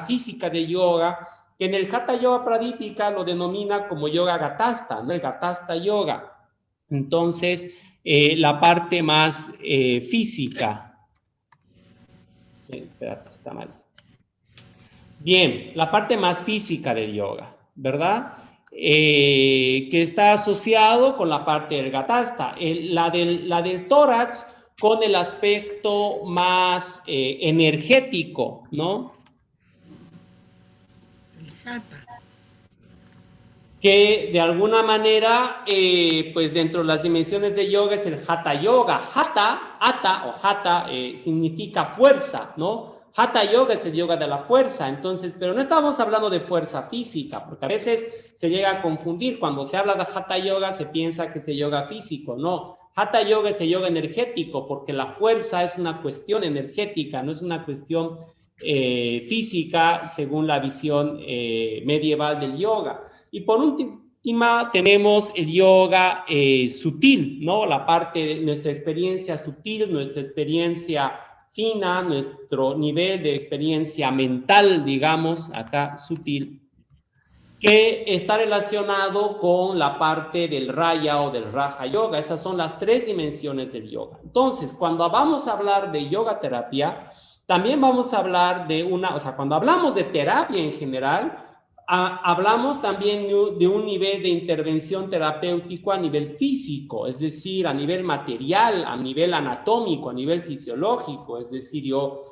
física de yoga, que en el Hatha Yoga Pradipika lo denomina como yoga gatasta, ¿no? El gatasta yoga. Entonces, la parte más física. Espera, está mal. Bien, la parte más física del yoga, ¿verdad? Que está asociado con la parte del gatasta. La del tórax con el aspecto más energético, ¿no? Que de alguna manera, pues dentro de las dimensiones de yoga es el Hatha Yoga. Hatha significa fuerza, ¿no? Hatha Yoga es el yoga de la fuerza, entonces, pero no estamos hablando de fuerza física, porque a veces se llega a confundir. Cuando se habla de Hatha Yoga se piensa que es el yoga físico, no. Hatha Yoga es el yoga energético, porque la fuerza es una cuestión energética, no es una cuestión física según la visión medieval del yoga. Y por última tenemos el yoga sutil, ¿no? La parte de nuestra experiencia sutil, nuestra experiencia fina, nuestro nivel de experiencia mental, digamos, acá sutil, que está relacionado con la parte del Raya o del Raja Yoga. Esas son las tres dimensiones del yoga. Entonces, cuando vamos a hablar de yoga terapia, también vamos a hablar de cuando hablamos de terapia en general, hablamos también de un nivel de intervención terapéutico a nivel físico, es decir, a nivel material, a nivel anatómico, a nivel fisiológico. Es decir, yo,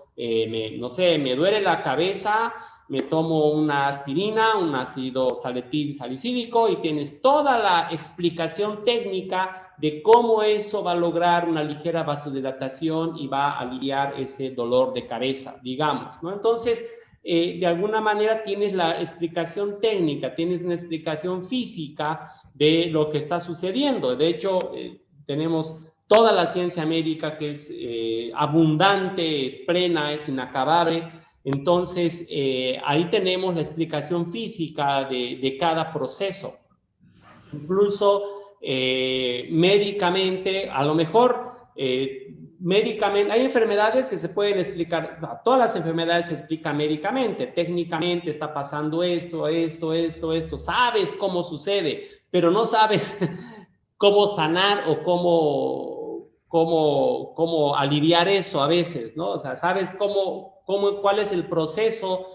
no sé, me duele la cabeza, me tomo una aspirina, un ácido salicílico, y tienes toda la explicación técnica de cómo eso va a lograr una ligera vasodilatación y va a aliviar ese dolor de cabeza, digamos, ¿no? Entonces, de alguna manera tienes la explicación técnica, tienes una explicación física de lo que está sucediendo. De hecho, tenemos toda la ciencia médica que es abundante, es plena, es inacabable. Entonces, ahí tenemos la explicación física de cada proceso. Incluso médicamente, a lo mejor médicamente, hay enfermedades que se pueden explicar, todas las enfermedades se explican médicamente, técnicamente está pasando esto, sabes cómo sucede, pero no sabes cómo sanar o cómo aliviar eso a veces, ¿no? O sea, sabes cuál es el proceso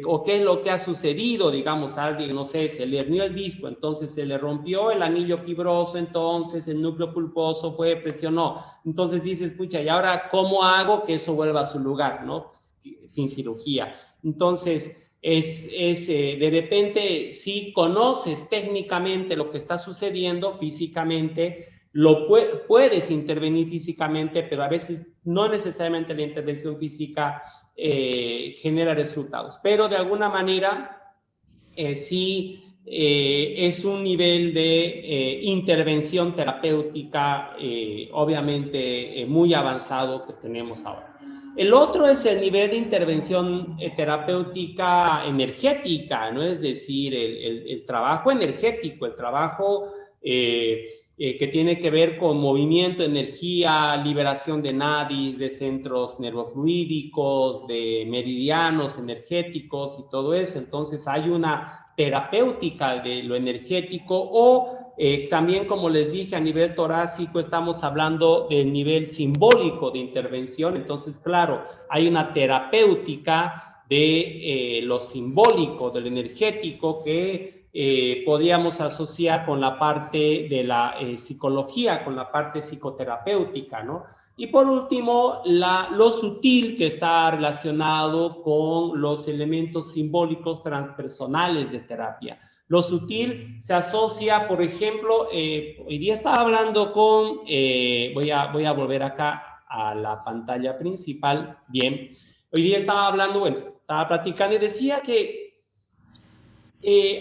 o qué es lo que ha sucedido. Digamos, alguien, no sé, se le hernió el disco, entonces se le rompió el anillo fibroso, entonces el núcleo pulposo presionó. Entonces dices, pucha, ¿y ahora cómo hago que eso vuelva a su lugar, no? Sin cirugía. Entonces, de repente, si conoces técnicamente lo que está sucediendo físicamente, puedes intervenir físicamente, pero a veces no necesariamente la intervención física genera resultados. Pero de alguna manera, sí es un nivel de intervención terapéutica, obviamente, muy avanzado que tenemos ahora. El otro es el nivel de intervención terapéutica energética, ¿no? Es decir, el trabajo energético, el trabajo que tiene que ver con movimiento, energía, liberación de nadis, de centros nervofluídicos, de meridianos energéticos y todo eso. Entonces hay una terapéutica de lo energético, o también, como les dije, a nivel torácico estamos hablando del nivel simbólico de intervención. Entonces, claro, hay una terapéutica de lo simbólico, de lo energético, que podríamos asociar con la parte de la psicología, con la parte psicoterapéutica, ¿no? Y por último, lo sutil, que está relacionado con los elementos simbólicos transpersonales de terapia. Lo sutil se asocia, por ejemplo, hoy día estaba hablando con, voy a volver acá a la pantalla principal, bien, hoy día estaba hablando, bueno, estaba platicando y decía que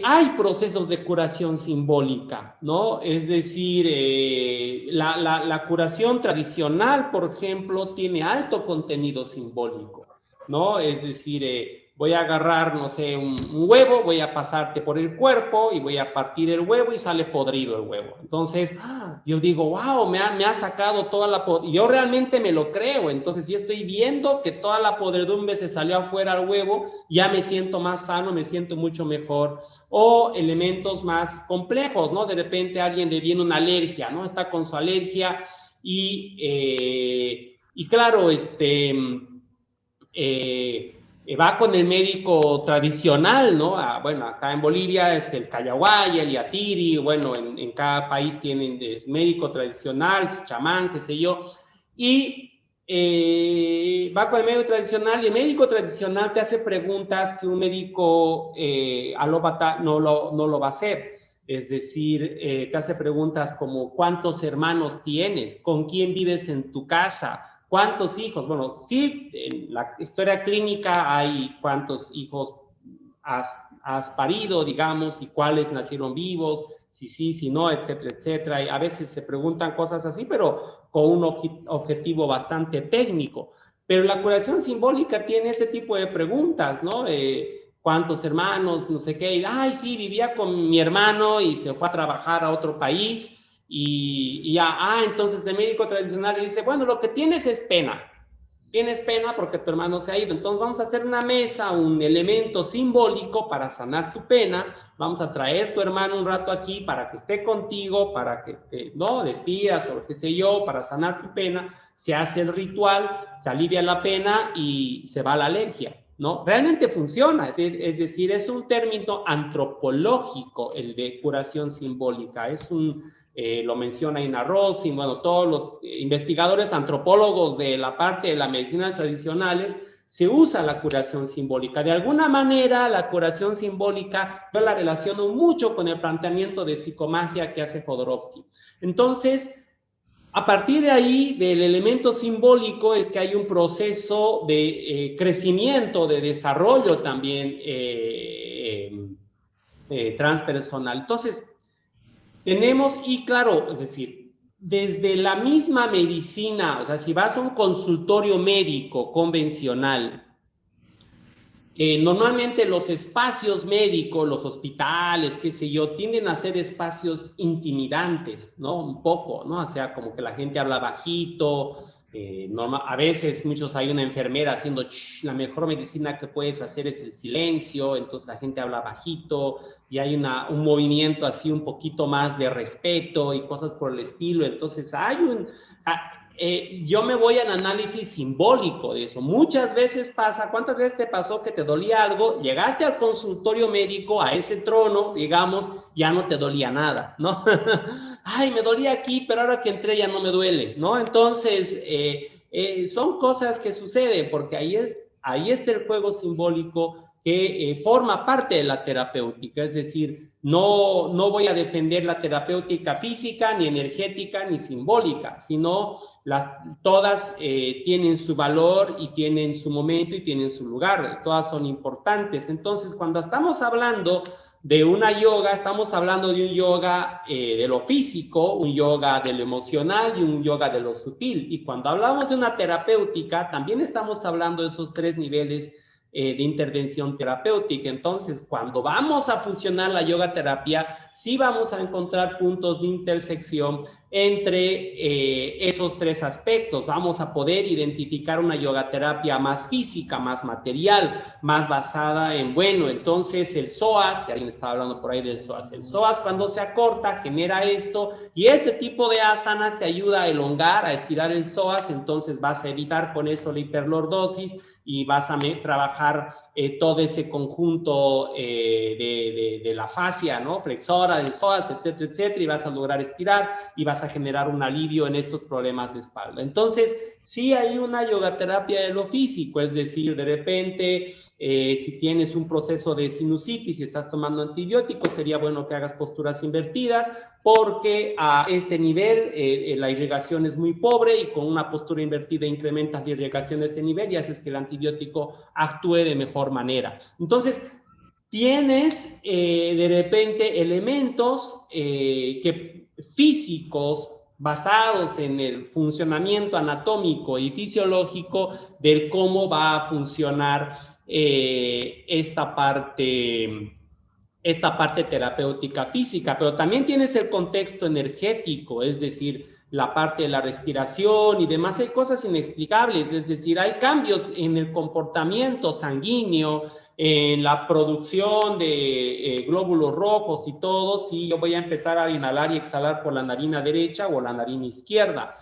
hay procesos de curación simbólica, ¿no? Es decir, la curación tradicional, por ejemplo, tiene alto contenido simbólico, ¿no? Es decir, voy a agarrar, no sé, un huevo, voy a pasarte por el cuerpo y voy a partir el huevo y sale podrido el huevo. Entonces, yo digo, wow, me ha sacado toda la podredumbre. Yo realmente me lo creo. Entonces, si estoy viendo que toda la podredumbre se salió afuera al huevo, ya me siento más sano, me siento mucho mejor. O elementos más complejos, ¿no? De repente a alguien le viene una alergia, ¿no? Está con su alergia y claro, va con el médico tradicional, ¿no? Bueno, acá en Bolivia es el Cayaguaya, el Yatiri, bueno, en cada país tienen médico tradicional, su chamán, qué sé yo, y va con el médico tradicional y el médico tradicional te hace preguntas que un médico alópata no lo va a hacer. Es decir, te hace preguntas como ¿cuántos hermanos tienes? ¿Con quién vives en tu casa? ¿Cuántos hijos? Bueno, sí, en la historia clínica hay cuántos hijos has parido, digamos, y cuáles nacieron vivos, si sí, si no, etcétera, etcétera. Y a veces se preguntan cosas así, pero con un objetivo bastante técnico. Pero la curación simbólica tiene este tipo de preguntas, ¿no? ¿Cuántos hermanos? No sé qué. Ay, sí, vivía con mi hermano y se fue a trabajar a otro país. Y ya, entonces el médico tradicional le dice, bueno, lo que tienes es pena. Tienes pena porque tu hermano se ha ido. Entonces vamos a hacer una mesa, un elemento simbólico para sanar tu pena. Vamos a traer tu hermano un rato aquí para que esté contigo, para que te despidas o lo que sé yo, para sanar tu pena. Se hace el ritual, se alivia la pena y se va la alergia, ¿no? Realmente funciona, es decir, es un término antropológico el de curación simbólica. Lo menciona Ina Rossi, bueno, todos los investigadores antropólogos de la parte de las medicinas tradicionales, se usa la curación simbólica. De alguna manera, la curación simbólica yo la relaciono mucho con el planteamiento de psicomagia que hace Jodorowsky. Entonces, a partir de ahí, del elemento simbólico, es que hay un proceso de crecimiento, de desarrollo también transpersonal. Entonces, tenemos, y claro, es decir, desde la misma medicina, o sea, si vas a un consultorio médico convencional, normalmente los espacios médicos, los hospitales, qué sé yo, tienden a ser espacios intimidantes, ¿no? Un poco, ¿no? O sea, como que la gente habla bajito, a veces hay una enfermera haciendo la mejor medicina que puedes hacer es el silencio, entonces la gente habla bajito y hay un movimiento así un poquito más de respeto y cosas por el estilo. Entonces yo me voy al análisis simbólico de eso. Muchas veces pasa, ¿cuántas veces te pasó que te dolía algo? Llegaste al consultorio médico, a ese trono, digamos, ya no te dolía nada, ¿no? Ay, me dolía aquí, pero ahora que entré ya no me duele, ¿no? Entonces, son cosas que suceden porque ahí está el juego simbólico que forma parte de la terapéutica, es decir, no voy a defender la terapéutica física, ni energética, ni simbólica, sino todas tienen su valor y tienen su momento y tienen su lugar, todas son importantes. Entonces, cuando estamos hablando de una yoga, estamos hablando de un yoga de lo físico, un yoga de lo emocional y un yoga de lo sutil. Y cuando hablamos de una terapéutica, también estamos hablando de esos tres niveles de intervención terapéutica. Entonces, cuando vamos a fusionar la yoga terapia, sí vamos a encontrar puntos de intersección entre esos tres aspectos. Vamos a poder identificar una yoga terapia más física, más material, más basada en, bueno, entonces el psoas, que alguien estaba hablando por ahí del psoas, el psoas cuando se acorta genera esto, y este tipo de asanas te ayuda a elongar, a estirar el psoas, entonces vas a evitar con eso la hiperlordosis y vas a trabajar todo ese conjunto de la fascia, ¿no? Flexora, del psoas, etcétera, etcétera, y vas a lograr estirar y vas a generar un alivio en estos problemas de espalda. Entonces, sí hay una yogaterapia de lo físico, es decir, de repente, si tienes un proceso de sinusitis y estás tomando antibióticos, sería bueno que hagas posturas invertidas, porque a este nivel la irrigación es muy pobre y con una postura invertida incrementas la irrigación de ese nivel y haces que el antibiótico actúe de mejor manera. Entonces, tienes de repente elementos físicos basados en el funcionamiento anatómico y fisiológico de cómo va a funcionar esta parte terapéutica física, pero también tienes el contexto energético, es decir, la parte de la respiración y demás. Hay cosas inexplicables, es decir, hay cambios en el comportamiento sanguíneo, en la producción de glóbulos rojos y todo, si yo voy a empezar a inhalar y exhalar por la narina derecha o la narina izquierda.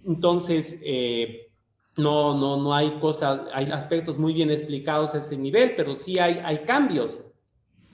Entonces, no hay cosas, hay aspectos muy bien explicados a ese nivel, pero sí hay cambios.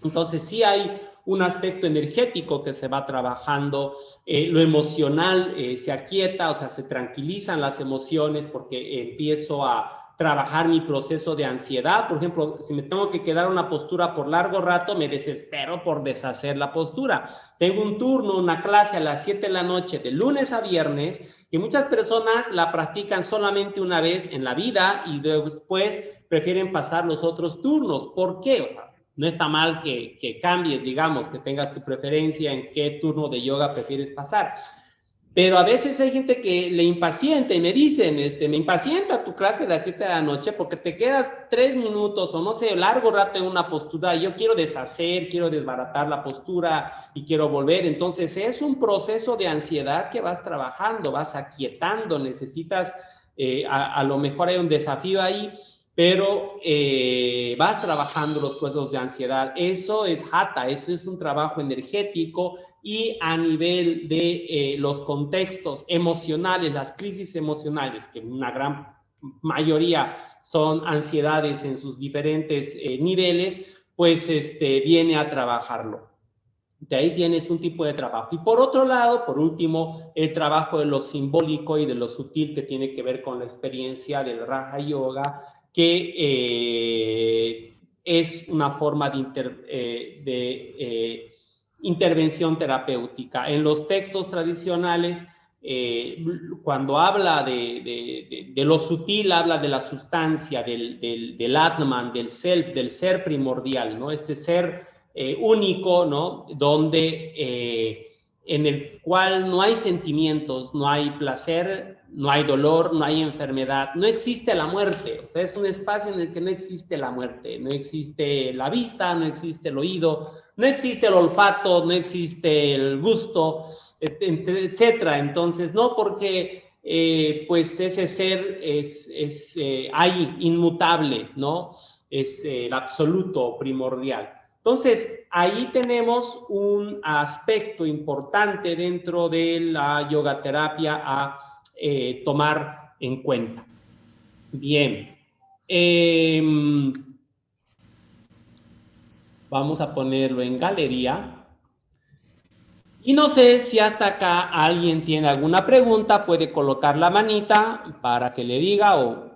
Entonces sí hay un aspecto energético que se va trabajando, lo emocional se aquieta, o sea, se tranquilizan las emociones porque empiezo a trabajar mi proceso de ansiedad. Por ejemplo, si me tengo que quedar en una postura por largo rato, me desespero por deshacer la postura. Tengo un turno, una clase a las 7 de la noche, de lunes a viernes, que muchas personas la practican solamente una vez en la vida y después prefieren pasar los otros turnos. ¿Por qué? O sea, no está mal que cambies, digamos, que tengas tu preferencia en qué turno de yoga prefieres pasar. Pero a veces hay gente que le impacienta y me dicen, me impacienta tu clase de las 7 de la noche porque te quedas 3 minutos o no sé, largo rato en una postura y yo quiero deshacer, quiero desbaratar la postura y quiero volver. Entonces es un proceso de ansiedad que vas trabajando, vas aquietando, necesitas, a lo mejor hay un desafío ahí, pero vas trabajando los procesos de ansiedad. Eso es hatha, eso es un trabajo energético y a nivel de los contextos emocionales, las crisis emocionales, que una gran mayoría son ansiedades en sus diferentes niveles, pues viene a trabajarlo. De ahí tienes un tipo de trabajo. Y por otro lado, por último, el trabajo de lo simbólico y de lo sutil que tiene que ver con la experiencia del Raja Yoga, que es una forma de intervención terapéutica. En los textos tradicionales, cuando habla de lo sutil, habla de la sustancia, del Atman, del self, del ser primordial, ¿no? Este ser único, ¿no? Donde en el cual no hay sentimientos, no hay placer, no hay dolor, no hay enfermedad, no existe la muerte. O sea, es un espacio en el que no existe la muerte, no existe la vista, no existe el oído, no existe el olfato, no existe el gusto, etcétera. Entonces, no, porque pues ese ser es ahí, inmutable, ¿no? Es el absoluto primordial. Entonces, ahí tenemos un aspecto importante dentro de la yogaterapia a tomar en cuenta. Bien. Vamos a ponerlo en galería. Y no sé si hasta acá alguien tiene alguna pregunta, puede colocar la manita para que le diga o...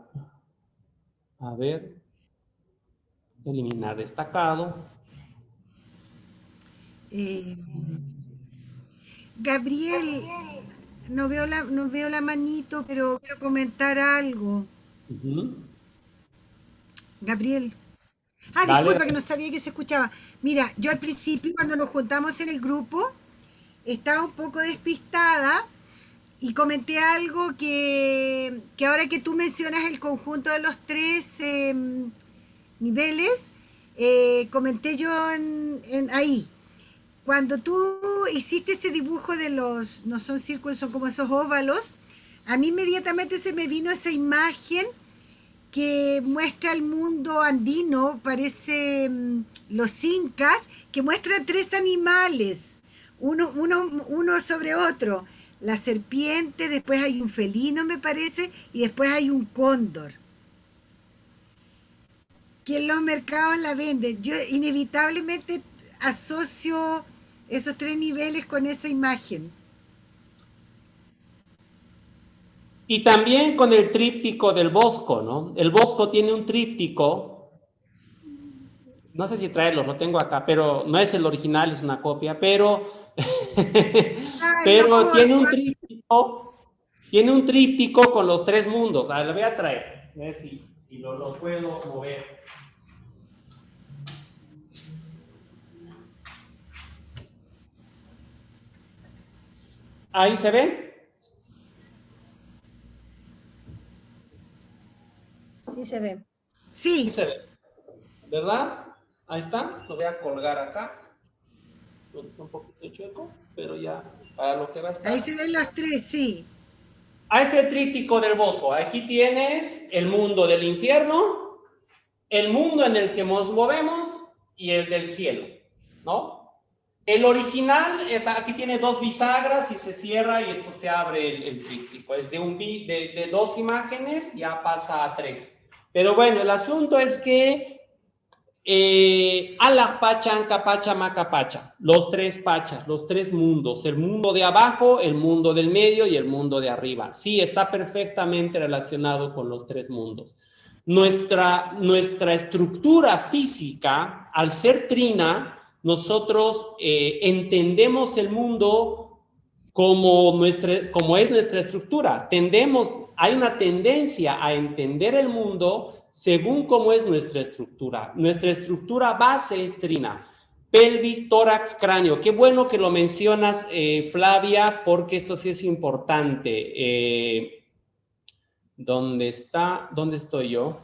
A ver. Eliminar destacado. Gabriel, no veo la manito, pero quiero comentar algo. Gabriel. Dale. Disculpa, que no sabía que se escuchaba. Mira, yo al principio, cuando nos juntamos en el grupo, estaba un poco despistada y comenté algo que ahora que tú mencionas el conjunto de los 3 niveles, comenté yo ahí. Cuando tú hiciste ese dibujo de los, no son círculos, son como esos óvalos, a mí inmediatamente se me vino esa imagen que muestra el mundo andino, parece los incas, que muestra 3 animales, uno sobre otro. La serpiente, después hay un felino, me parece, y después hay un cóndor. que en los mercados la venden. Yo inevitablemente asocio esos 3 niveles con esa imagen. Y también con el tríptico del Bosco, ¿no? El Bosco tiene un tríptico, no sé si traerlo, lo tengo acá, pero no es el original, es una copia, pero, pero tiene un tríptico con los 3 mundos. A ver, lo voy a traer, a ver si lo puedo mover. ¿Ahí se ve? Sí se ve. Sí. Sí se ve, ¿verdad? Ahí está, lo voy a colgar acá. Un poquito chueco, pero ya para lo que va a estar. Ahí se ven los 3, sí. A este tríptico del Bosco, aquí tienes el mundo del infierno, el mundo en el que nos movemos y el del cielo, ¿no? El original, aquí tiene 2 bisagras y se cierra y esto se abre el tríptico. Es de 2 imágenes, ya pasa a 3. Pero bueno, el asunto es que Ala Pacha, Anca Pacha, Maca Pacha, los 3 pachas, los 3 mundos, el mundo de abajo, el mundo del medio y el mundo de arriba. Sí, está perfectamente relacionado con los 3 mundos. Nuestra estructura física, al ser trina, nosotros entendemos el mundo como es nuestra estructura. Hay una tendencia a entender el mundo según cómo es nuestra estructura. Nuestra estructura base es trina. Pelvis, tórax, cráneo. Qué bueno que lo mencionas, Flavia, porque esto sí es importante. ¿Dónde estoy yo?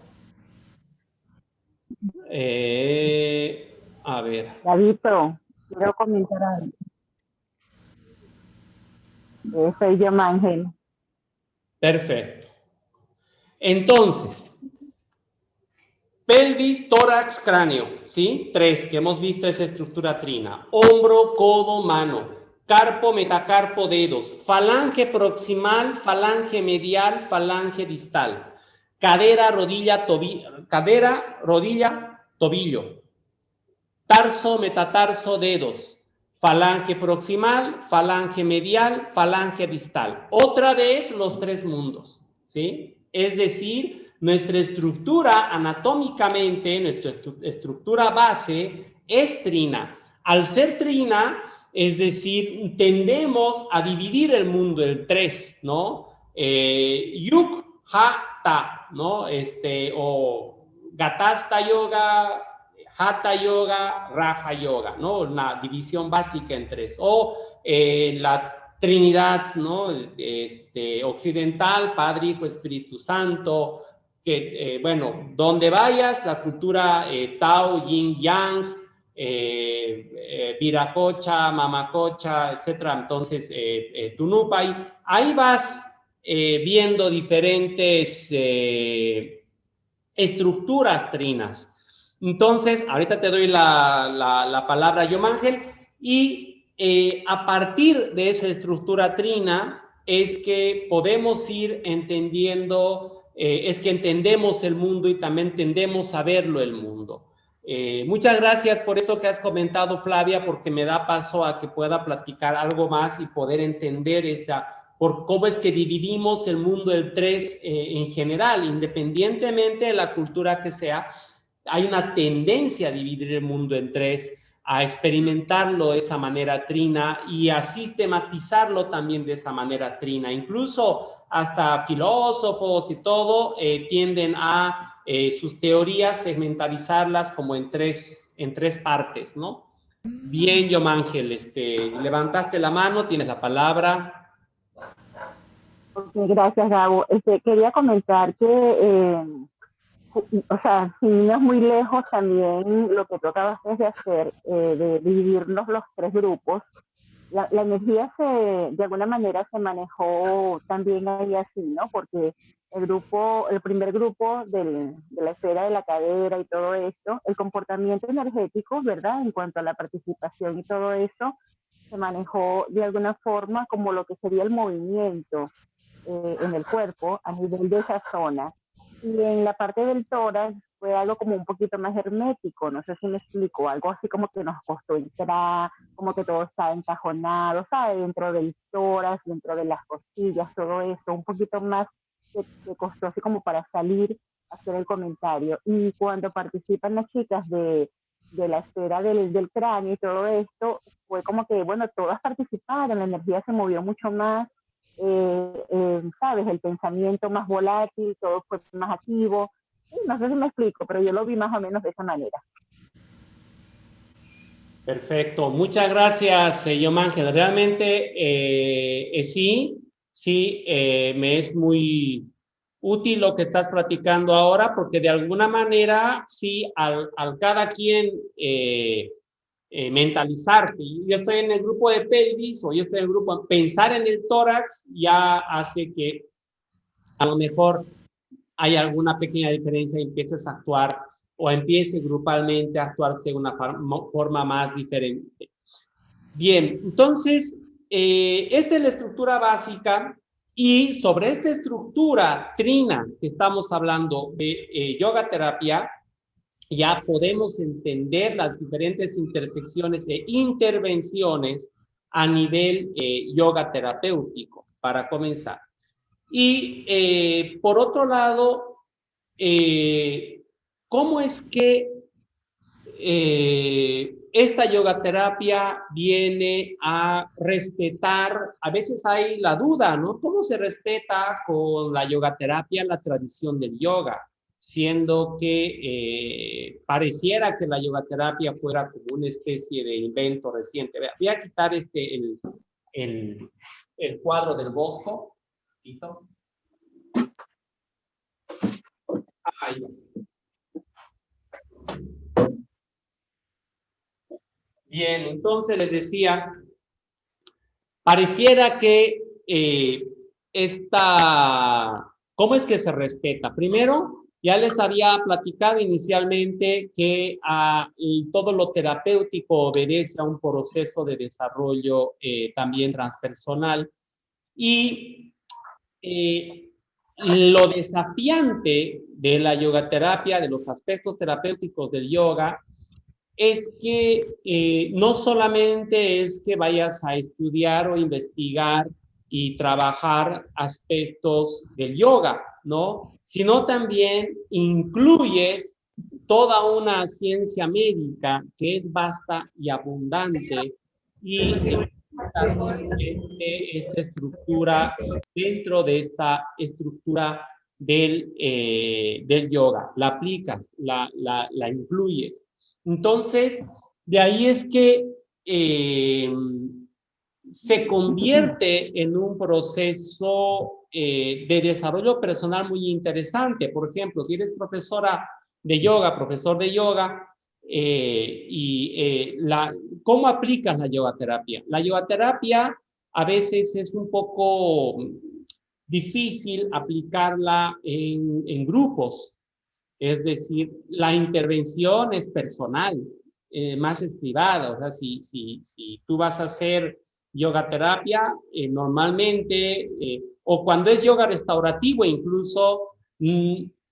A ver. Davidito, quiero comentar algo. Soy yo, Ángel. Perfecto. Entonces, pelvis, tórax, cráneo, ¿sí? 3, que hemos visto esa estructura trina. Hombro, codo, mano. Carpo, metacarpo, dedos. Falange proximal, falange medial, falange distal. Cadera, rodilla, tobillo. Tarso, metatarso, dedos. Falange proximal, falange medial, falange distal. Otra vez los 3 mundos, ¿sí? Es decir, nuestra estructura anatómicamente, nuestra estructura base es trina. Al ser trina, es decir, tendemos a dividir el mundo en 3, ¿no? Yuk, Ha, Ta, ¿no? O Gatasta Yoga, Hatha Yoga, Raja Yoga, ¿no? Una división básica en 3. O la Trinidad, ¿no? Occidental, Padre, Hijo, Espíritu Santo, que, bueno, donde vayas, la cultura Tao, Yin, Yang, Viracocha, Mamacocha, etcétera. Entonces, Tunupai, ahí vas viendo diferentes estructuras trinas. Entonces, ahorita te doy la palabra, Yomángel, y a partir de esa estructura trina es que podemos ir entendiendo, es que entendemos el mundo y también tendemos a verlo el mundo. Muchas gracias por esto que has comentado, Flavia, porque me da paso a que pueda platicar algo más y poder entender por cómo es que dividimos el mundo en 3 en general, independientemente de la cultura que sea. Hay una tendencia a dividir el mundo en 3, a experimentarlo de esa manera trina y a sistematizarlo también de esa manera trina. Incluso hasta filósofos y todo tienden a sus teorías segmentalizarlas como en tres partes, ¿no? Bien, Yomángel, levantaste la mano, tienes la palabra. Okay, gracias, Gabo. Quería comentar que, o sea, si no es muy lejos también lo que tú acabas de hacer, de dividirnos los 3 grupos, la energía de alguna manera se manejó también ahí así, ¿no? Porque el primer grupo de la esfera de la cadera y todo esto, el comportamiento energético, ¿verdad? En cuanto a la participación y todo eso, se manejó de alguna forma como lo que sería el movimiento en el cuerpo a nivel de esa zona. Y en la parte del tórax fue algo como un poquito más hermético, no sé si me explico, algo así como que nos costó entrar, como que todo está encajonado, ¿sabes? Dentro del tórax, dentro de las costillas, todo eso, un poquito más que costó así como para salir a hacer el comentario. Y cuando participan las chicas de la esfera del cráneo y todo esto, fue como que, bueno, todas participaron, la energía se movió mucho más, ¿sabes? El pensamiento más volátil, todo fue más activo. No sé si me explico, pero yo lo vi más o menos de esa manera. Perfecto, muchas gracias, Yomángel. Realmente sí, me es muy útil lo que estás platicando ahora, porque de alguna manera, sí, al cada quien mentalizarte. Yo estoy en el grupo de pelvis o yo estoy en el grupo, pensar en el tórax ya hace que a lo mejor hay alguna pequeña diferencia y empieces a actuar o empiece grupalmente a actuarse de una forma más diferente. Bien, entonces, esta es la estructura básica y sobre esta estructura trina que estamos hablando de yoga terapia, ya podemos entender las diferentes intersecciones e intervenciones a nivel yoga terapéutico, para comenzar. Y por otro lado, ¿cómo es que esta yoga terapia viene a respetar? A veces hay la duda, ¿no? ¿Cómo se respeta con la yoga terapia la tradición del yoga? Siendo que pareciera que la yoga terapia fuera como una especie de invento reciente. Voy a quitar el cuadro del Bosco. Ahí. Bien, entonces les decía, pareciera que ¿cómo es que se respeta? Primero, ya les había platicado inicialmente que todo lo terapéutico obedece a un proceso de desarrollo también transpersonal. Y lo desafiante de la yogaterapia, de los aspectos terapéuticos del yoga, es que no solamente es que vayas a estudiar o investigar y trabajar aspectos del yoga, ¿no? Sino también incluyes toda una ciencia médica que es vasta y abundante y esta estructura, dentro de esta estructura del yoga, la aplicas, la incluyes. Entonces, de ahí es que se convierte en un proceso de desarrollo personal muy interesante. Por ejemplo, si eres profesora de yoga, profesor de yoga, ¿cómo aplicas la yogaterapia? La yogaterapia a veces es un poco difícil aplicarla en grupos. Es decir, la intervención es personal, más es privada. O sea, si tú vas a hacer yoga terapia, normalmente, o cuando es yoga restaurativo, incluso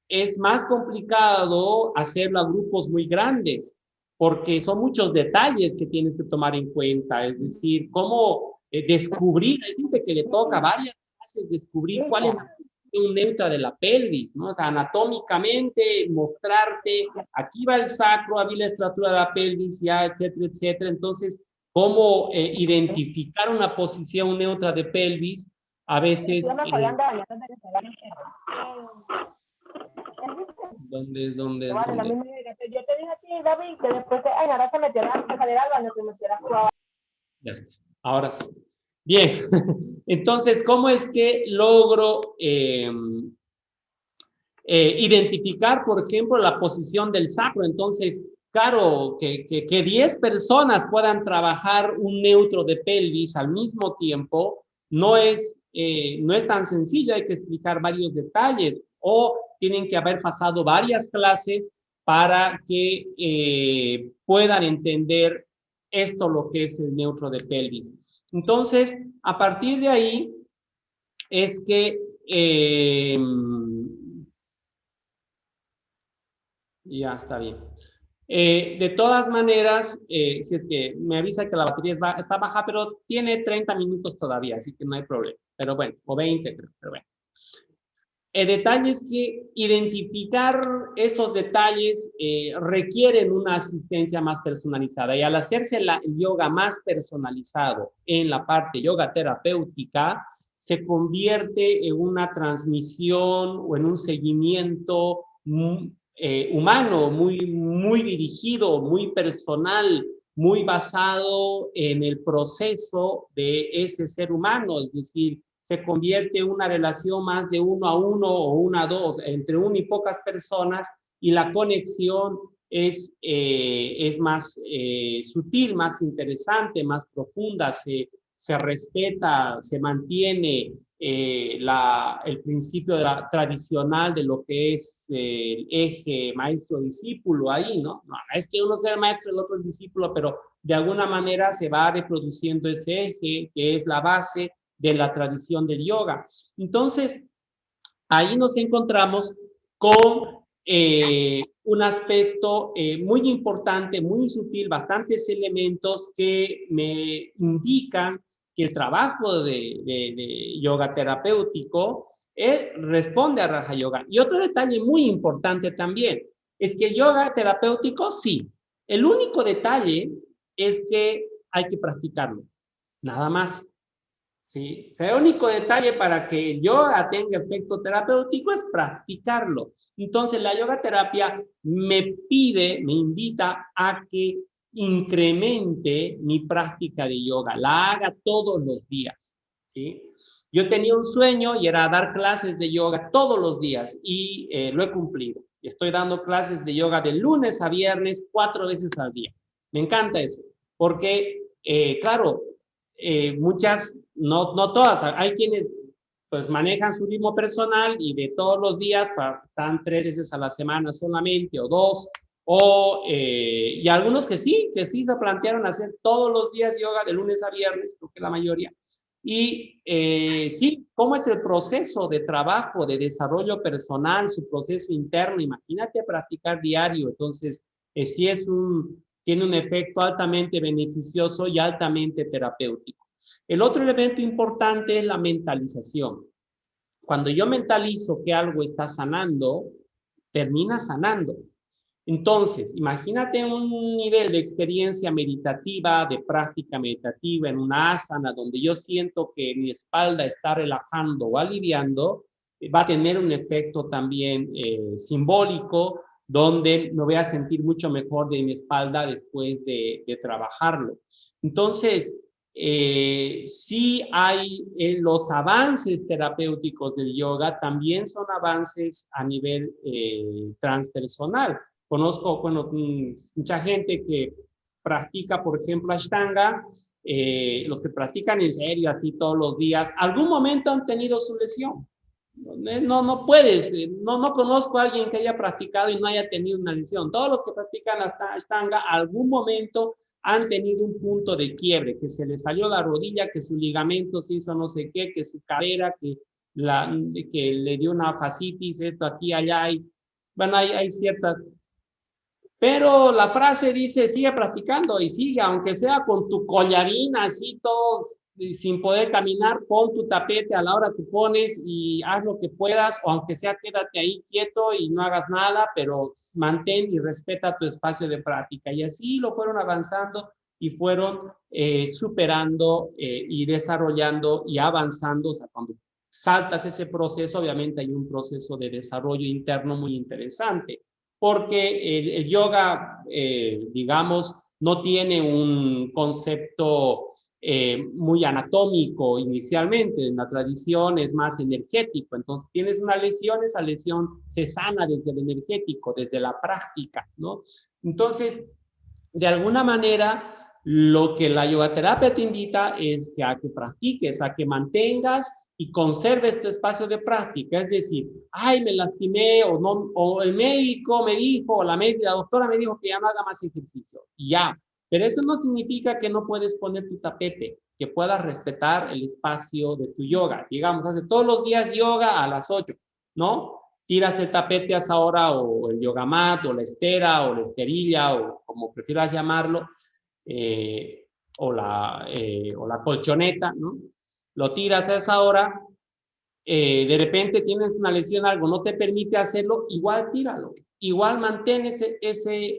es más complicado hacerlo a grupos muy grandes, porque son muchos detalles que tienes que tomar en cuenta. Es decir, cómo descubrir, hay gente que le toca varias clases, descubrir cuál es un neutra de la pelvis, ¿no? O sea, anatómicamente mostrarte, aquí va el sacro, aquí la estructura de la pelvis, ya, etcétera, etcétera. Entonces, cómo identificar una posición neutra de pelvis, a veces... ¿Dónde? Yo te dije a ti, David, que después ahora se metió a salir al baño, se metió a jugar. Ya está, ahora sí. Bien, entonces, ¿cómo es que logro identificar, por ejemplo, la posición del sacro? Entonces, claro, que 10 personas puedan trabajar un neutro de pelvis al mismo tiempo no es tan sencillo, hay que explicar varios detalles o tienen que haber pasado varias clases para que puedan entender esto, lo que es el neutro de pelvis. Entonces, a partir de ahí es que Ya está bien. De todas maneras, si es que me avisa que la batería está baja, pero tiene 30 minutos todavía, así que no hay problema. Pero bueno, o 20 creo, pero bueno. El detalle es que identificar estos detalles requieren una asistencia más personalizada, y al hacerse el yoga más personalizado en la parte yoga terapéutica, se convierte en una transmisión o en un seguimiento humano, muy dirigido, muy personal, muy basado en el proceso de ese ser humano, es decir, se convierte en una relación más de 1 a 1 o 1 a 2 entre una y pocas personas, y la conexión es más sutil, más interesante, más profunda, se respeta, se mantiene el principio tradicional de lo que es el eje maestro-discípulo ahí, ¿no? No es que uno sea el maestro y el otro el discípulo, pero de alguna manera se va reproduciendo ese eje que es la base de la tradición del yoga. Entonces, ahí nos encontramos con un aspecto muy importante, muy sutil, bastantes elementos que me indican que el trabajo de yoga terapéutico responde a Raja Yoga. Y otro detalle muy importante también es que el yoga terapéutico, sí. El único detalle es que hay que practicarlo, nada más. ¿Sí? O sea, el único detalle para que el yoga tenga efecto terapéutico es practicarlo. Entonces, la yoga terapia me invita a que incremente mi práctica de yoga, la haga todos los días, ¿sí? Yo tenía un sueño y era dar clases de yoga todos los días, y lo he cumplido. Estoy dando clases de yoga de lunes a viernes, 4 veces al día. Me encanta eso, porque, claro, muchas, no todas, hay quienes pues manejan su ritmo personal y de todos los días están 3 veces a la semana solamente, o 2, y algunos que sí se plantearon hacer todos los días yoga de lunes a viernes, creo que la mayoría. Y sí, ¿cómo es el proceso de trabajo, de desarrollo personal, su proceso interno? Imagínate practicar diario. Entonces, sí tiene un efecto altamente beneficioso y altamente terapéutico. El otro elemento importante es la mentalización. Cuando yo mentalizo que algo está sanando, termina sanando. Entonces, imagínate un nivel de experiencia meditativa, de práctica meditativa en una asana, donde yo siento que mi espalda está relajando o aliviando, va a tener un efecto también simbólico, donde me voy a sentir mucho mejor de mi espalda después de trabajarlo. Entonces, sí hay los avances terapéuticos del yoga, también son avances a nivel transpersonal. Conozco, bueno, mucha gente que practica, por ejemplo, Ashtanga, los que practican en serio, así todos los días, algún momento han tenido su lesión. No puedes, no conozco a alguien que haya practicado y no haya tenido una lesión. Todos los que practican Ashtanga, algún momento han tenido un punto de quiebre, que se les salió la rodilla, que su ligamento se hizo no sé qué, que su cadera, que le dio una fascitis, esto aquí, allá, bueno, hay ciertas. Pero la frase dice, sigue practicando y sigue, aunque sea con tu collarín, así todo sin poder caminar, pon tu tapete a la hora que pones y haz lo que puedas, o aunque sea quédate ahí quieto y no hagas nada, pero mantén y respeta tu espacio de práctica. Y así lo fueron avanzando y fueron superando y desarrollando y avanzando. O sea, cuando saltas ese proceso, obviamente hay un proceso de desarrollo interno muy interesante, porque el yoga, digamos, no tiene un concepto muy anatómico inicialmente. En la tradición es más energético. Entonces, tienes una lesión, esa lesión se sana desde el energético, desde la práctica, ¿no? Entonces, de alguna manera, lo que la yogaterapia te invita es que a que practiques, a que mantengas y conserves tu espacio de práctica. Es decir, ay, me lastimé, o el médico me dijo, o la doctora me dijo que ya no haga más ejercicio, y ya. Pero eso no significa que no puedes poner tu tapete, que puedas respetar el espacio de tu yoga. Digamos, hace todos los días yoga a las 8, ¿no? tiras el tapete a esa hora, o el yoga mat, o la estera, o la esterilla, o como prefieras llamarlo, o la colchoneta, ¿no? Lo tiras a esa hora, de repente tienes una lesión, algo no te permite hacerlo, igual tíralo, igual mantén ese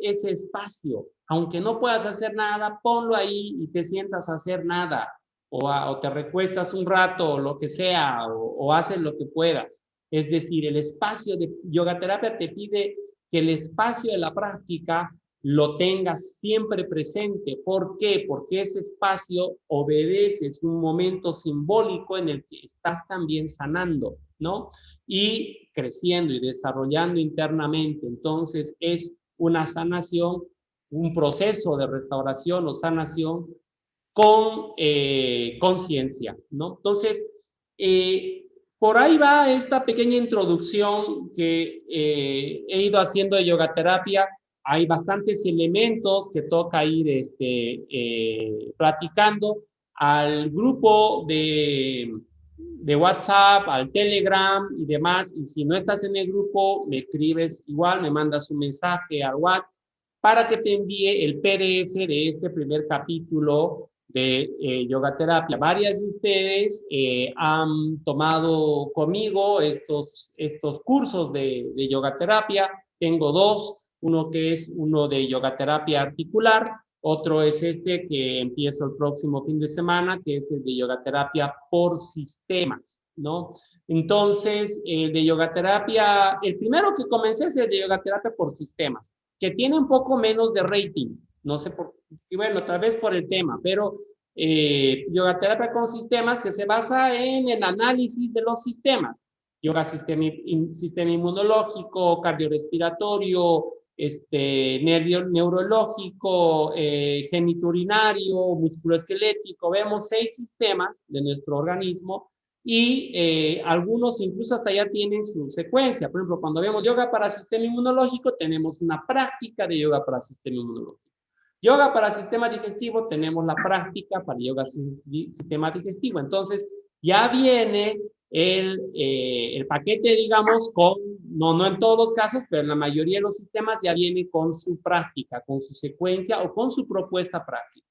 espacio, aunque no puedas hacer nada, ponlo ahí y te sientas a hacer nada, o te recuestas un rato, o lo que sea, o haces lo que puedas. Es decir, el espacio de yoga terapia te pide que el espacio de la práctica lo tengas siempre presente. ¿Por qué? Porque ese espacio obedece, es un momento simbólico en el que estás también sanando, ¿no? Y creciendo y desarrollando internamente. Entonces, es una sanación, un proceso de restauración o sanación con conciencia, ¿no? Entonces, por ahí va esta pequeña introducción que he ido haciendo de yoga terapia. Hay bastantes elementos que toca ir platicando. Al grupo de WhatsApp, al Telegram y demás, y si no estás en el grupo, me escribes igual, me mandas un mensaje al WhatsApp para que te envíe el PDF de este primer capítulo de yoga terapia. Varias de ustedes han tomado conmigo estos cursos de yoga terapia. Tengo dos, uno que es uno de yoga terapia articular, otro es este que empiezo el próximo fin de semana, que es el de yoga terapia por sistemas, ¿no? Entonces, de yoga terapia, el primero que comencé es el de yoga terapia por sistemas, que tiene un poco menos de rating, no sé por qué, y bueno, tal vez por el tema, pero yoga terapia con sistemas que se basa en el análisis de los sistemas, yoga sistema inmunológico, cardiorrespiratorio, neurológico, genitourinario, musculoesquelético. Vemos 6 sistemas de nuestro organismo y algunos incluso hasta ya tienen su secuencia. Por ejemplo, cuando vemos yoga para sistema inmunológico, tenemos una práctica de yoga para sistema inmunológico. Yoga para sistema digestivo, tenemos la práctica para yoga sistema digestivo. Entonces, ya viene el paquete, digamos, no en todos los casos, pero en la mayoría de los sistemas ya viene con su práctica, con su secuencia o con su propuesta práctica.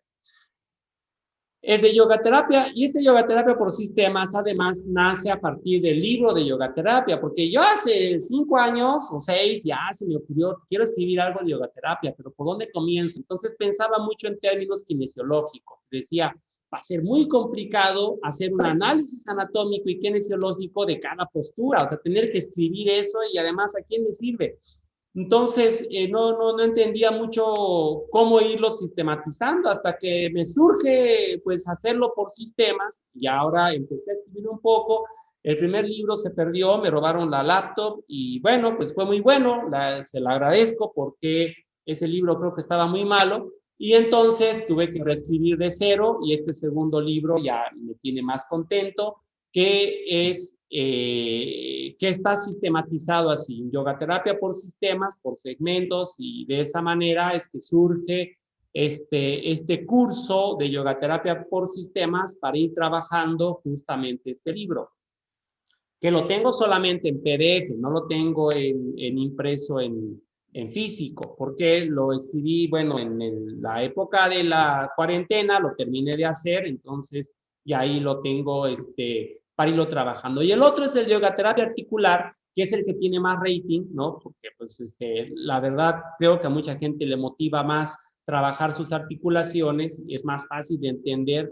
El de yoga terapia, y este yoga terapia por sistemas, además, nace a partir del libro de yoga terapia, porque yo hace 5 años o 6 ya se me ocurrió, quiero escribir algo de yoga terapia, pero ¿por dónde comienzo? Entonces pensaba mucho en términos kinesiológicos. Decía, va a ser muy complicado hacer un análisis anatómico y kinesiológico de cada postura, o sea, tener que escribir eso y además, ¿a quién le sirve? Entonces, no entendía mucho cómo irlo sistematizando hasta que me surge, pues, hacerlo por sistemas y ahora empecé a escribir un poco. El primer libro se perdió, me robaron la laptop y bueno, pues fue muy bueno, se la agradezco porque ese libro creo que estaba muy malo y entonces tuve que reescribir de cero y este segundo libro ya me tiene más contento, que está sistematizado así, yoga terapia por sistemas, por segmentos, y de esa manera es que surge este curso de yoga terapia por sistemas para ir trabajando justamente este libro, que lo tengo solamente en PDF, no lo tengo en impreso en físico, porque lo escribí, bueno, en la época de la cuarentena, lo terminé de hacer, entonces, y ahí lo tengo, para irlo trabajando. Y el otro es el yoga terapia articular, que es el que tiene más rating, ¿no? Porque, pues, la verdad, creo que a mucha gente le motiva más trabajar sus articulaciones, y es más fácil de entender,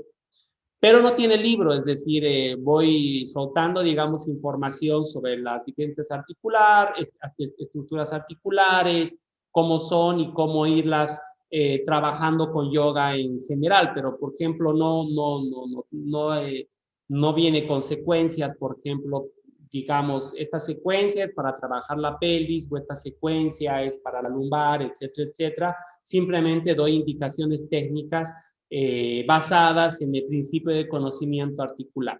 pero no tiene libro, es decir, voy soltando, digamos, información sobre las diferentes estructuras articulares, cómo son y cómo irlas trabajando con yoga en general, pero, por ejemplo, no viene con secuencias, por ejemplo, digamos, esta secuencia es para trabajar la pelvis o esta secuencia es para la lumbar, etcétera, etcétera. Simplemente doy indicaciones técnicas basadas en el principio de conocimiento articular.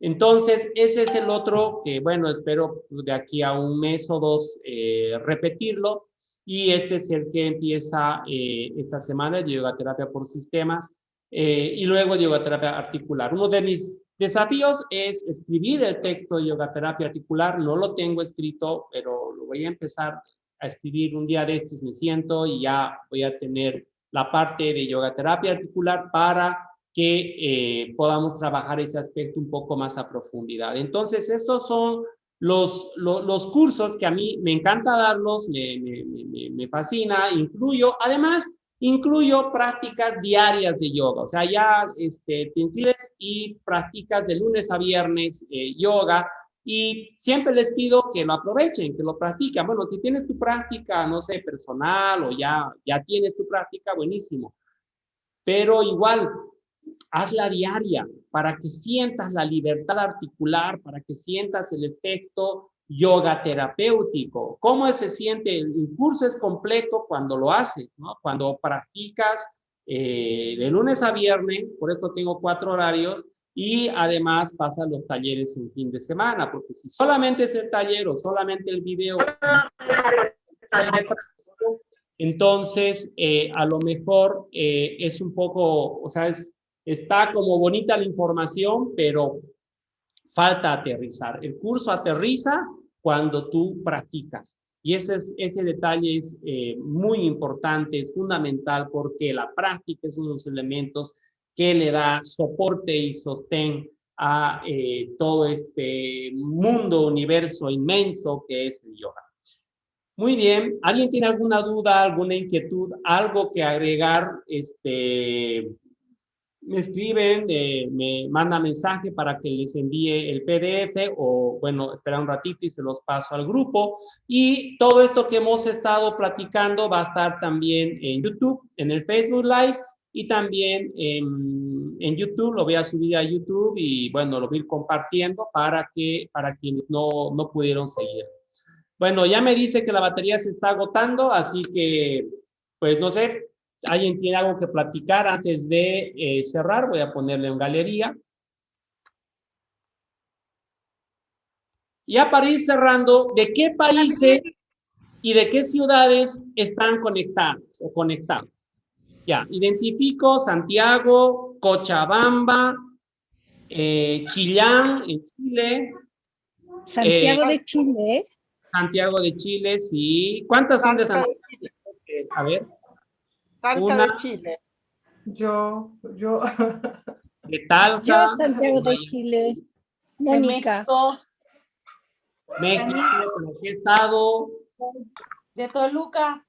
Entonces, ese es el otro que, bueno, espero de aquí a 1 mes o 2 repetirlo. Y este es el que empieza esta semana, de yoga terapia por sistemas, y luego yoga terapia articular. Uno de mis Desafíos es escribir el texto de yoga terapia articular. No lo tengo escrito, pero lo voy a empezar a escribir un día de estos. Me siento y ya voy a tener la parte de yoga terapia articular para que podamos trabajar ese aspecto un poco más a profundidad. Entonces, estos son los cursos que a mí me encanta darlos, me fascina. Además, incluyo prácticas diarias de yoga, o sea, ya te inscribes y practicas de lunes a viernes yoga, y siempre les pido que lo aprovechen, que lo practiquen. Bueno, si tienes tu práctica, no sé, personal, o ya tienes tu práctica, buenísimo, pero igual, hazla diaria para que sientas la libertad articular, para que sientas el efecto yoga terapéutico. ¿Cómo se siente? El curso es completo cuando lo haces, ¿no? Cuando practicas de lunes a viernes, por eso tengo 4 horarios, y además pasas los talleres en fin de semana, porque si solamente es el taller o solamente el video, entonces a lo mejor es un poco, o sea, está como bonita la información, pero falta aterrizar. El curso aterriza cuando tú practicas. Y ese detalle es muy importante, es fundamental, porque la práctica es uno de los elementos que le da soporte y sostén a todo este mundo, universo inmenso que es el yoga. Muy bien, ¿alguien tiene alguna duda, alguna inquietud, algo que agregar? Me escriben, me manda mensaje para que les envíe el PDF, o bueno, espera un ratito y se los paso al grupo. Y todo esto que hemos estado platicando va a estar también en YouTube, en el Facebook Live, y también en YouTube. Lo voy a subir a YouTube y bueno, lo voy a ir compartiendo para quienes no pudieron seguir. Bueno, ya me dice que la batería se está agotando, así que, pues no sé, ¿alguien tiene algo que platicar antes de cerrar? Voy a ponerle en galería. Ya para ir cerrando, ¿de qué países y de qué ciudades están conectados o conectados? Ya, identifico Santiago, Cochabamba, Chillán, en Chile. Santiago de Chile. Santiago de Chile, sí. ¿Cuántas son de Santiago? A ver. Talca de Chile. Yo. De Talca. Yo, Santiago de Chile. Mónica. México. ¿Con qué estado? De Toluca.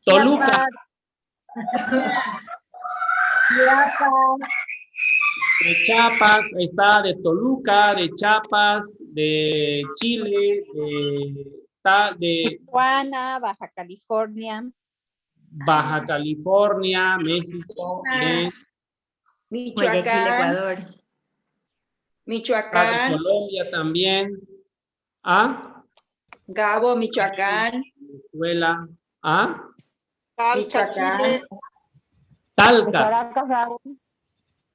Toluca. De Chiapas, está de Toluca, de Chiapas, de Chile, de Tijuana, Baja California. Baja California, México, Michoacán, Ecuador. Michoacán. Colombia también. ¿Ah? Gabo, Michoacán. Venezuela. ¿Ah? Michoacán. Talca.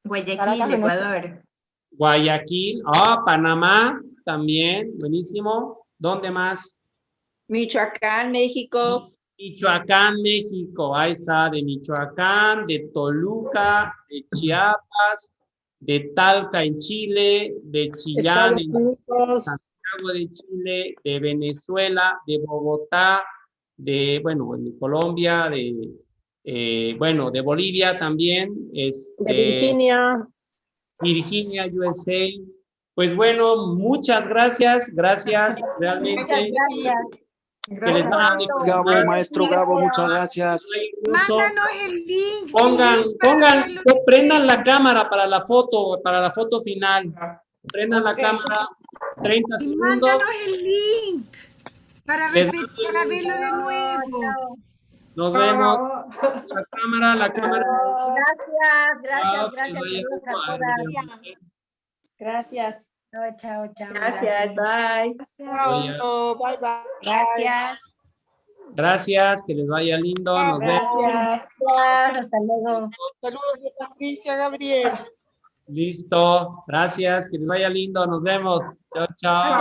Guayaquil, Ecuador. Guayaquil. Panamá también. Buenísimo. ¿Dónde más? Michoacán, México. Michoacán, México. Ahí está, de Michoacán, de Toluca, de Chiapas, de Talca en Chile, de Chillán en Santiago de Chile, de Venezuela, de Bogotá, de Colombia, de Bolivia también. De Virginia. Virginia, USA. Pues bueno, muchas gracias, realmente. Gracias. Gabo, maestro Gabo, muchas gracias. Mándanos el link. Prendan la cámara para la foto final. Prendan la cámara, 30 segundos. Mándanos el link para verlo de nuevo. Nos vemos. La cámara. Gracias a todas. Gracias. Chao. Gracias, bye. Bye. Gracias. Gracias, que les vaya lindo. Nos vemos. Gracias, hasta luego. Saludos de Patricia Gabriel. Listo. Gracias, que les vaya lindo. Nos vemos. Chao.